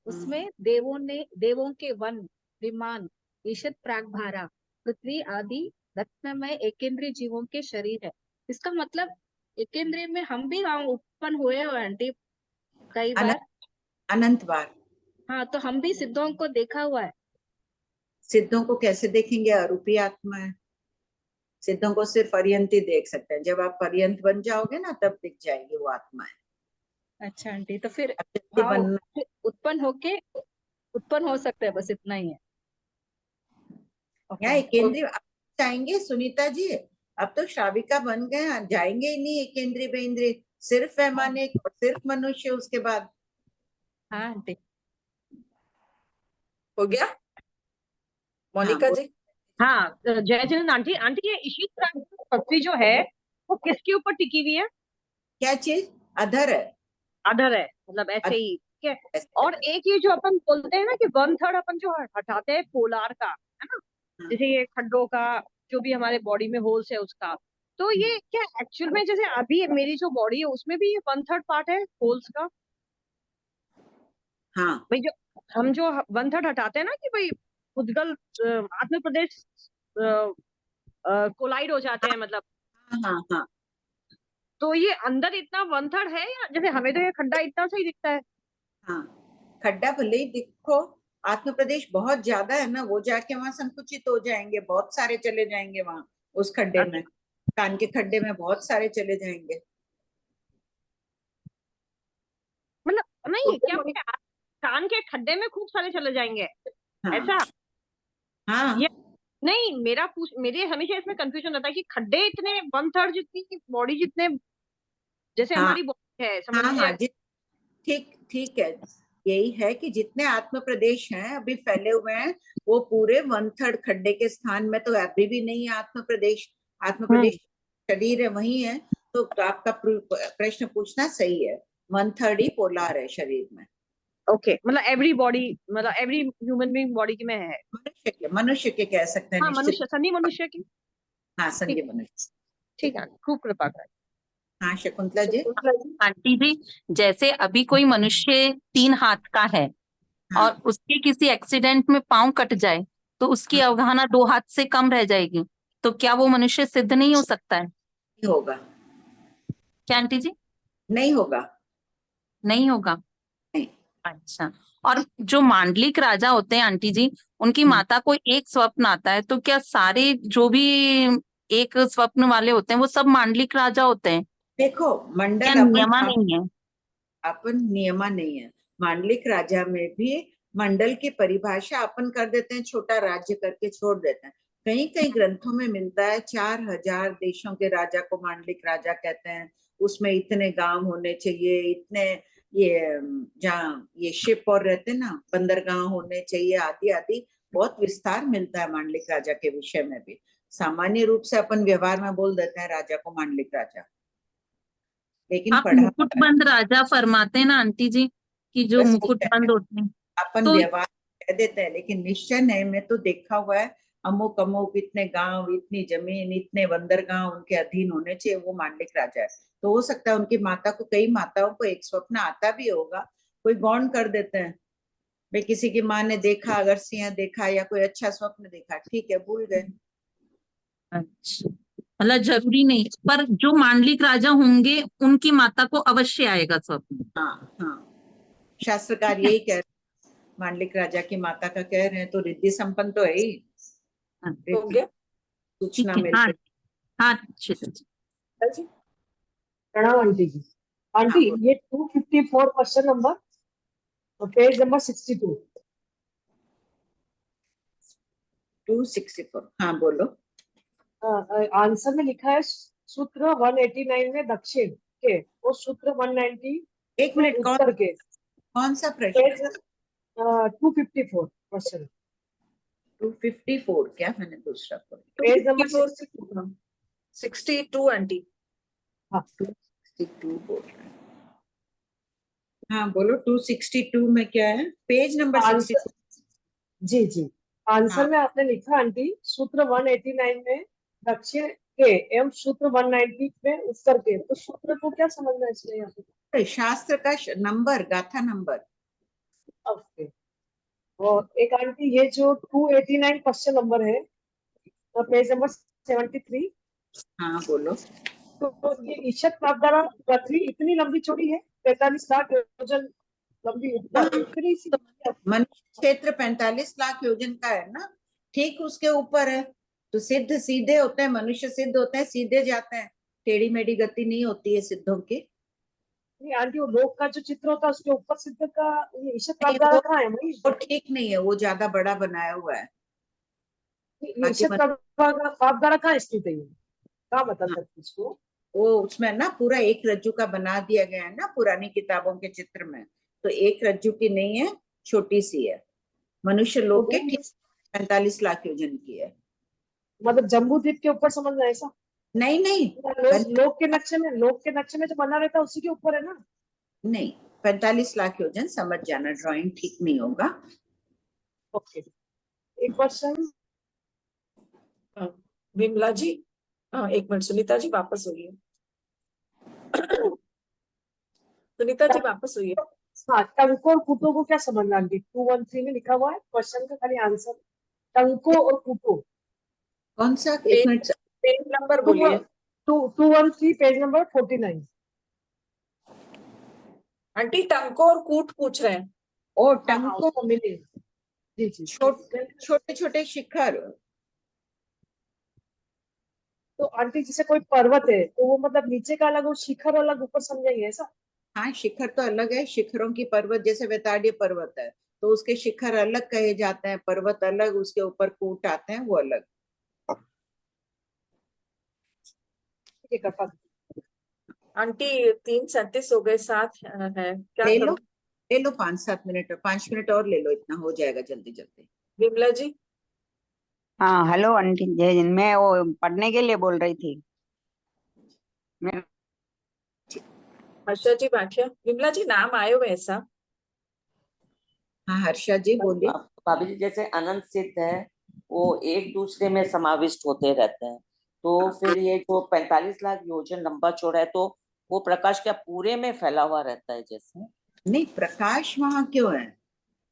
उसमें देवों के वन, विमान, ईशत प्रागभारा, पृथ्वी आदि रत्नमय एकेंद्रीय जीवों के शरीर है। इसका मतलब एकेंद्रीय में हम भी वहां उत्पन्न हुए हो आंटी कई बार। अनंत बार। हाँ, तो हम भी सिद्धों को देखा हुआ है। सिद्धों को कैसे देखेंगे, अरूपी आत्मा है, सिद्धों को सिर्फ पर्यंत ही देख सकते हैं, जब आप पर्यंत बन जाओगे ना तब दिख जाएगी वो आत्मा है। अच्छा आंटी, तो फिर बनना उत्पन्न हो सकता है, बस इतना ही है। यहाँ केंद्रीय जाएंगे सुनीता जी, अब तो श्राविका बन गए, जाएंगे ही नहीं केंद्रीय बेंद्रीय, सिर्फ वैमानिक और सिर्फ मनुष्य उसके बाद। हाँ आंटी, हो गया। मोनिका जी। हाँ, जय जगन्नाथ आंटी। आंटी, ये ईशित प्राग पृथ्वी जो है वो किसके ऊपर टिकी हुई है? क्या चीज? अधर है। अधर है, मतलब ऐसे ही, ठीक है। और एक ये जो अपन बोलते हैं ना कि 1/3 अपन जो हटाते हैं पोलार का, है ना, जैसे ये खड्डों का जो भी हमारे बॉडी में होल्स है उसका, तो ये क्या एक्चुअल में जैसे अभी मेरी जो बॉडी है उसमें भी ये 1/3 पार्ट है होल्स का? हाँ भाई, जो हम जो 1/3 हटाते हैं ना कि भाई उद्गल आत्म प्रदेश कोलाइड हो जाते हैं, मतलब हाँ हाँ, तो ये अंदर इतना 1/3 है, या जैसे हमें तो ये खड्डा इतना सही दिखता है? हाँ, खड्डा भले ही दिखो, आत्म प्रदेश बहुत ज्यादा है ना, वो जाके वहां संकुचित हो जाएंगे, बहुत सारे चले जाएंगे वहां उस खड्डे में, कान के खड्डे में बहुत सारे चले जाएंगे। मतलब नहीं, क्या कान के खड्डे में खूब सारे चले जाएंगे? हाँ, ऐसा? हाँ, ये नहीं, मेरे हमेशा इसमें कंफ्यूजन रहता है कि खड्डे इतने 1/3 जितनी बॉडी जितने जैसे हाँ, हमारी बॉडी है, समझ हाँ, लीजिए। हाँ, ठीक ठीक है, यही है कि जितने आत्म प्रदेश हैं अभी फैले हुए हैं वो पूरे 1/3 खड्डे के स्थान में तो अभी भी नहीं है आत्म प्रदेश। आत्म प्रदेश शरीर है वही है, तो आपका प्रश्न पूछना सही है, 1/3 ही पोलार है शरीर में। ओके, मतलब एवरी बॉडी, मतलब एवरी ह्यूमन बीइंग बॉडी में है। मनुष्य के कह सकते हैं, हाँ, निश्चित। मनुष्य, सनी मनुष्य की। हाँ, संधि मनुष्य। ठीक है, खूब कृपा करें। हाँ, शकुंतला जी। आंटी जी, जैसे अभी कोई मनुष्य 3 हाथ का है और उसके किसी एक्सीडेंट में पाँव कट जाए तो उसकी अवगाहना 2 हाथ से कम रह जाएगी, तो क्या वो मनुष्य सिद्ध नहीं हो सकता है? नहीं होगा। क्या आंटी जी? नहीं होगा। नहीं होगा? नहीं। अच्छा, और जो मांडलिक राजा होते हैं आंटी जी, उनकी माता को एक स्वप्न आता है, तो क्या सारे जो भी एक स्वप्न वाले होते हैं वो सब मांडलिक राजा होते हैं? देखो क्या मंडल नियमा नहीं है? अपन नियमा नहीं है। मांडलिक राजा में भी मंडल की परिभाषा अपन कर देते हैं, छोटा राज्य करके छोड़ देते हैं। कहीं कहीं ग्रंथों में मिलता है 4000 देशों के राजा को मांडलिक राजा कहते हैं, उसमें इतने गांव होने चाहिए, इतने ये जहाँ ये शिप और रहते ना बंदरगाह होने चाहिए, आदि आदि बहुत विस्तार मिलता है मांडलिक राजा के विषय में भी। सामान्य रूप से अपन व्यवहार में बोल देते हैं राजा को मांडलिक राजा, लेकिन आप पढ़ा मुकुटबंद राजा फरमाते हैं ना आंटी जी, कि जो बस ठीक है, मुकुटबंद होते हैं, अपन तो व्यवहार कह देते हैं, लेकिन निश्चय नहीं। मैं तो देखा हुआ है अमुक अमुक इतने गांव, इतनी जमीन, इतने बंदरगाह उनके अधीन होने चाहिए, वो मांडलिक राजा है। तो हो सकता है उनकी माता को, कई माताओं को एक स्वप्न आता भी होगा, कोई गौण कर देते हैं भाई किसी की माँ ने देखा, अगर सिंह देखा या कोई अच्छा स्वप्न देखा, ठीक है भूल गए। अच्छा, मतलब जरूरी नहीं, पर जो मांडलिक राजा होंगे उनकी माता को अवश्य आएगा स्वप्न। हाँ हाँ, शास्त्रकार यही कह रहे हैं, मांडलिक राजा की माता का कह रहे हैं, तो रिद्धि संपन्न तो है ही। हो गया, सूचना ठीक है, मिल हाँ गई। हाँ शीतल जी। प्रणाम आंटी जी। आंटी ये 254 क्वेश्चन नंबर, पेज नंबर 62। 264, हाँ बोलो। आंसर में लिखा है सूत्र 189 में दक्षिण के और सूत्र 190 एक में मिनट, उत्तर के। कौन सा प्रश्न? Page 254 question. 254 क्या? मैंने दूसरा पढ़ा। Page number 62 aunty. हाँ 262 बोल रहे हैं। हाँ बोलो, 262 में क्या है? Page number 62। जी जी, आंसर हाँ। में आपने लिखा आंटी सूत्र 189 में दक्षिण के एवं सूत्र 190 में उत्तर के। तो सूत्र को क्या समझना है इसमें यहाँ पे? शास्त्र का नंबर, गाथा नंबर। ओके। और एक आंटी ये जो 289 क्वेश्चन नंबर है, तो पेज नंबर 73। हाँ बोलो। तो ये ईशत प्राप्तधारा पृथ्वी इतनी लंबी चौड़ी है, 45 लाख योजन लंबी ऊपर, इतनी सी मनुष्य क्षेत्र 45 लाख योजन का है ना, ठीक उसके ऊपर है। तो सिद्ध सीधे होते हैं, मनुष्य सिद्ध होते हैं, सीधे जाते हैं, टेढ़ी मेढ़ी गति नहीं होती है सिद्धों की। नहीं आंटी, वो लोक का जो चित्र होता है उसके ऊपर सिद्ध का ये ईशत नहीं, प्राप्तधारा कहाँ है? वो ठीक नहीं है, वो ज्यादा बड़ा बनाया हुआ है। ये ईशत प्राप्तधारा कहाँ स्थित है? कहाँ बता सकते इसको? वो उसमें ना पूरा एक रज्जु का बना दिया गया है ना पुरानी किताबों के चित्र में, तो एक रज्जु की नहीं है, छोटी सी है। मनुष्य लोक के ठीक 45 लाख योजन की है। मतलब जम्बू द्वीप के ऊपर समझना है ऐसा? नहीं नहीं, लोक के नक्शे में जो बना रहता है उसी के ऊपर है ना? नहीं, 45 लाख योजन समझ जाना, ड्राइंग ठीक नहीं होगा। ओके, एक क्वेश्चन। विमला जी, हाँ एक मिनट, सुनीता जी वापस हुई है। सुनीता जी वापस हुई है। हाँ, टंको और कुटो को क्या समझना आंटी? 213 में लिखा हुआ है क्वेश्चन का खाली आंसर। टंको और कुटो कौन सा? एक मिनट, पेज नंबर बोलिए। 213 पेज नंबर 49। आंटी टंको और कूट पूछ रहे हैं। ओ हाँ, टंको, उसको मिले। जी जी, छोटे छोटे शिखर। तो आंटी जैसे कोई पर्वत है तो वो मतलब नीचे का अलग और शिखर अलग, ऊपर समझेंगे ऐसा? हाँ शिखर तो अलग है, शिखरों की पर्वत, जैसे वेताड़ीय पर्वत है तो उसके शिखर अलग कहे जाते हैं, पर्वत अलग, उसके ऊपर कूट आते हैं, वो अलग। ठीक है। आंटी 3:37 हो गए, 7 है, क्या ले करूं? लो, ले लो 5-7 मिनट, 5 मिनट और ले लो, इतना हो जाएगा जल्दी जल्दी। विमला जी। हाँ हेलो आंटी, जय हिंद। मैं वो पढ़ने के लिए बोल रही थी। मैं हर्षा जी भाटिया। विमला जी नाम आए हुए ऐसा। हाँ हर्षा जी बोलिए। भाभी जी, जैसे अनंत सिद्ध है वो एक दूसरे में समाविष्ट होते रहते हैं, तो फिर ये जो 45 लाख योजन लंबा चौड़ा है, तो वो प्रकाश क्या पूरे में फैला हुआ रहता है जैसे? नहीं, प्रकाश वहां क्यों है?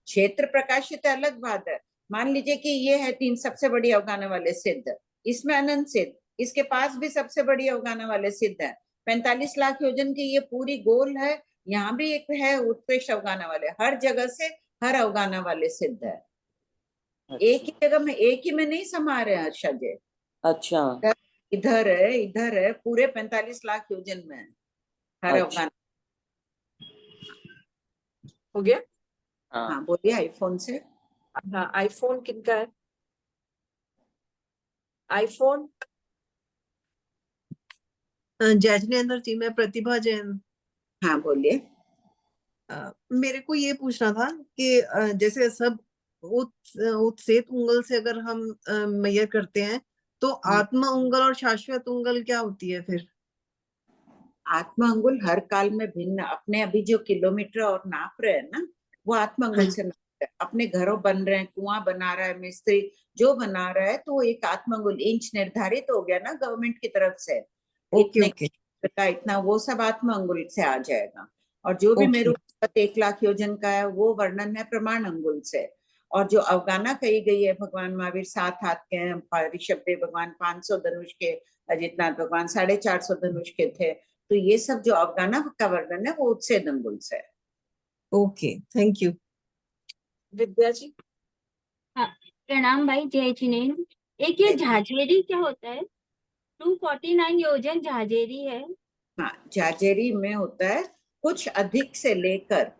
क्षेत्र प्रकाशित अलग बात है। मान लीजिए कि ये है 3 सबसे बड़ी अवगाने वाले सिद्ध, इसमें अनंत सिद्ध, इसके पास भी सबसे बड़ी अवगाने वाले सिद्ध है, 45 लाख योजन की ये पूरी गोल है, यहाँ भी एक है उत्कृष्ट अवगाना वाले, हर जगह से हर अवगाना वाले सिद्ध है। एक ही जगह में, एक ही में नहीं समा रहे हैं हर्षा जी। अच्छा इधर है, पूरे 45 लाख योजन में है हर अच्छा। अफगान। हो गया। हाँ बोलिए आईफोन से। हाँ, आईफोन किनका है? आईफोन जैजनेंद्र जी, मैं प्रतिभा जैन। हाँ बोलिए। मेरे को ये पूछना था कि जैसे सब उत्सेत उंगल से अगर हम मेजर करते हैं तो आत्मा उंगल और शाश्वत उंगल क्या होती है फिर? आत्मा अंगुल हर काल में भिन्न, अपने अभी जो किलोमीटर और नाप रहे हैं ना, वो आत्मा अंगुल से नाप रहे हैं। अपने घरों बन रहे हैं, कुआं बना रहा है मिस्त्री, जो बना रहा है, तो एक आत्मा अंगुल इंच निर्धारित हो गया ना गवर्नमेंट की तरफ से, इतने का इतना, वो सब आत्मा अंगुल से आ जाएगा। और जो भी मेरू 1 लाख योजन का है वो वर्णन है प्रमाण अंगुल से। और जो अवगाना कही गई है, भगवान महावीर 7 हाथ के हैं, ऋषभ देव भगवान 500 धनुष के, अजितनाथ भगवान 450 धनुष के थे, तो ये सब जो अवगाना का वर्णन है वो उत्सेद अंगुल से। Okay, thank you. Vidya ji. हाँ, प्रणाम भाई, जय जिनेन्द्र। एक ये झाजेरी क्या होता है? 249 योजन झाजेरी है। हाँ, झाजेरी में होता है कुछ अधिक से लेकर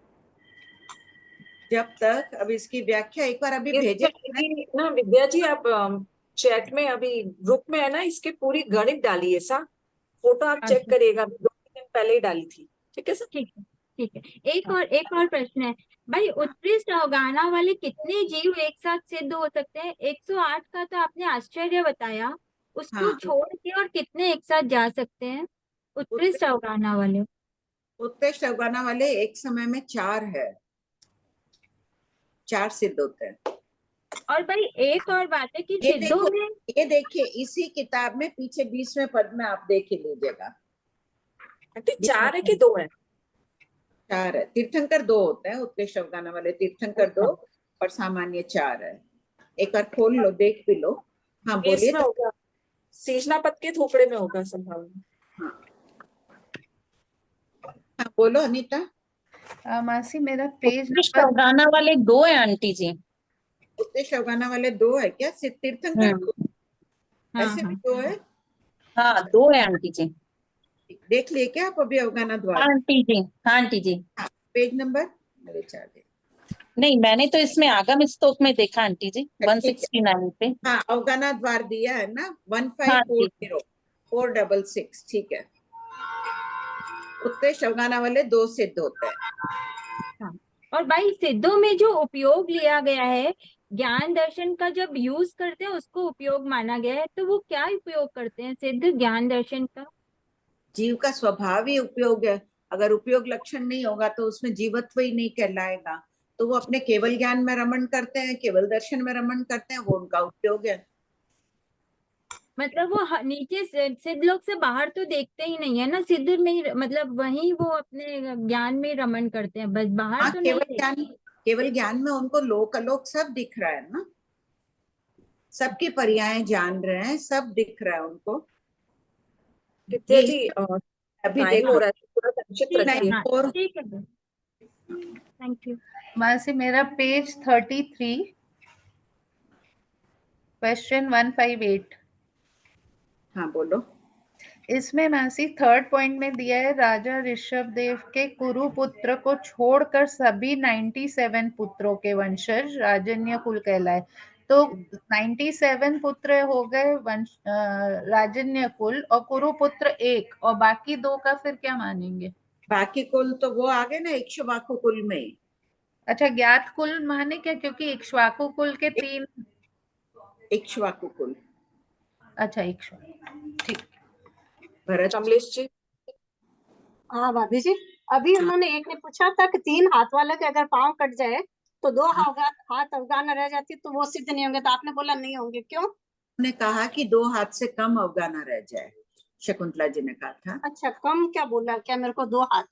जब तक, अब इसकी व्याख्या एक बार अभी भेजे ना विद्या जी, आप चैट में अभी ग्रुप में है ना, इसके पूरी गणित डाली है सा, फोटो आप चेक करिएगा, 2 दिन पहले ही डाली थी। ठीक है सर? ठीक है, ठीक है। एक और प्रश्न है भाई, उत्कृष्ट अवगाना वाले कितने जीव एक साथ सिद्ध हो सकते हैं? 108 का तो आपने आश्चर्य बताया, उसको छोड़ के और कितने एक साथ जा सकते हैं उत्कृष्ट अवगाना वाले? उत्कृष्ट अवगाना वाले एक समय में 4 है, 4 सिद्ध होते हैं। और भाई एक और बात है कि सिद्धों में, ये देखिए इसी किताब में पीछे 20वें पद में आप देख ही लीजिएगा। 4 है कि 2 है? 4 है। तीर्थंकर 2 होते हैं, उत्कृष्ट अवगाना वाले तीर्थंकर 2 और सामान्य 4 है। एक बार खोल लो, देख भी लो। हाँ बोलिए। इसमें होगा सीजनापद के थोपड़े में होगा संभावना। हाँ बोलो अनीता। मासी मेरा पेज उत्कृष्ट अवगाना वाले 2 है आंटी जी। उत्कृष्ट अवगाना वाले 2 है क्या? तीर्थंकर ऐसे भी 2 है? हाँ 2 है आंटी जी। देख लिए क्या आप अभी अवगाना द्वार? आंटी जी, हाँ आंटी जी। पेज नंबर मेरे 4 नहीं, मैंने तो इसमें आगम स्तोत्र में देखा आंटी जी, 169 पे। हाँ अवगाना द्वार दिया है ना, 1540 466। ठीक है। उत्कृष्ट अवगाना वाले 2 सिद्ध होते हैं। और भाई सिद्धों में जो उपयोग लिया गया है, ज्ञान दर्शन का जब यूज करते हैं उसको उपयोग माना गया है, तो वो क्या उपयोग करते हैं सिद्ध ज्ञान दर्शन का? जीव का स्वभाव ही उपयोग है। अगर उपयोग लक्षण नहीं होगा तो उसमें जीवत्व ही नहीं कहलाएगा। तो वो अपने केवल ज्ञान में रमण करते हैं, केवल दर्शन में रमण करते हैं, वो उनका उपयोग है। मतलब वो नीचे सिद्ध लोग से बाहर तो देखते ही नहीं है ना, सिद्ध में मतलब वहीं वो अपने ज्ञान में रमण करते हैं, बस बाहर तो नहीं। केवल ज्ञान में उनको लोक अलोक सब दिख रहा है ना, सबकी पर्याय जान रहे हैं, सब दिख रहा है उनको। विद्या जी अभी टाइम हो रहा है, थोड़ा संक्षिप्त रखिए। ठीक है, थैंक यू। मासी मेरा पेज 33 क्वेश्चन 158। हाँ बोलो। इसमें मासी 3rd पॉइंट में दिया है, राजा ऋषभ देव के कुरुपुत्र को छोड़कर सभी 97 पुत्रों के वंशज राजन्य कुल कहलाए। तो 97 पुत्र हो गए वंश राजन्य कुल, और कुरुपुत्र 1, और बाकी 2 का फिर क्या मानेंगे? बाकी कुल तो वो आ गए ना इक्ष्वाकु कुल में। अच्छा, ज्ञात कुल माने क्या? क्योंकि इक्ष्वाकु कुल के 3 इक्ष्वाकु कुल। अच्छा इक्ष्वाकु, ठीक। भरत कमलेश जी। हाँ भाभी जी, अभी उन्होंने एक ने पूछा था कि 3 हाथ वाले के अगर पाँव कट जाए तो 2 हाथ अवगाना रह जाती तो वो सिद्ध नहीं होंगे, तो आपने बोला नहीं होंगे, क्यों? उन्होंने कहा कि 2 हाथ से कम अवगाना रह जाए, शकुंतला जी ने कहा था। अच्छा, कम क्या बोला? क्या मेरे को 2 हाथ?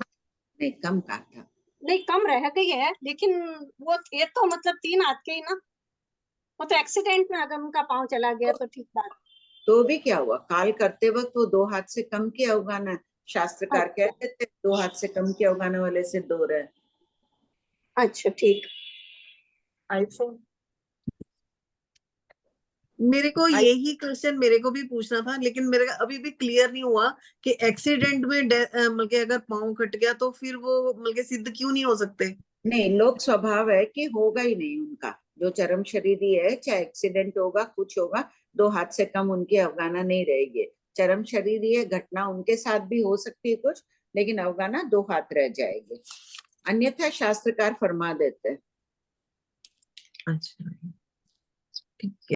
नहीं, कम कहा था। नहीं, कम रह गई है, लेकिन वो थे तो मतलब 3 हाथ के ही ना। वो तो एक्सीडेंट में अगर उनका पाँव चला गया तो ठीक बात। तो भी क्या हुआ, काल करते वक्त वो 2 हाथ से कम के अवगाना, शास्त्रकार कहते थे 2 हाथ से कम के अवगाना वाले सिद्ध हो रहे हैं। अच्छा ठीक। आईफोन मेरे को यही क्वेश्चन मेरे को भी पूछना था, लेकिन मेरे को अभी भी क्लियर नहीं हुआ कि एक्सीडेंट में मतलब कि अगर पाँव कट गया तो फिर वो मतलब कि सिद्ध क्यों नहीं हो सकते? नहीं, लोक स्वभाव है कि होगा ही नहीं उनका। जो चरम शरीरी है, चाहे एक्सीडेंट होगा, कुछ होगा, 2 हाथ से कम उनकी अवगाना नहीं रहेगी। चरम शरीरी है, घटना उनके साथ भी हो सकती है कुछ, लेकिन अवगाना 2 हाथ रह जाएगी, अन्यथा शास्त्रकार फरमा देते हैं। अच्छा, ठीक है।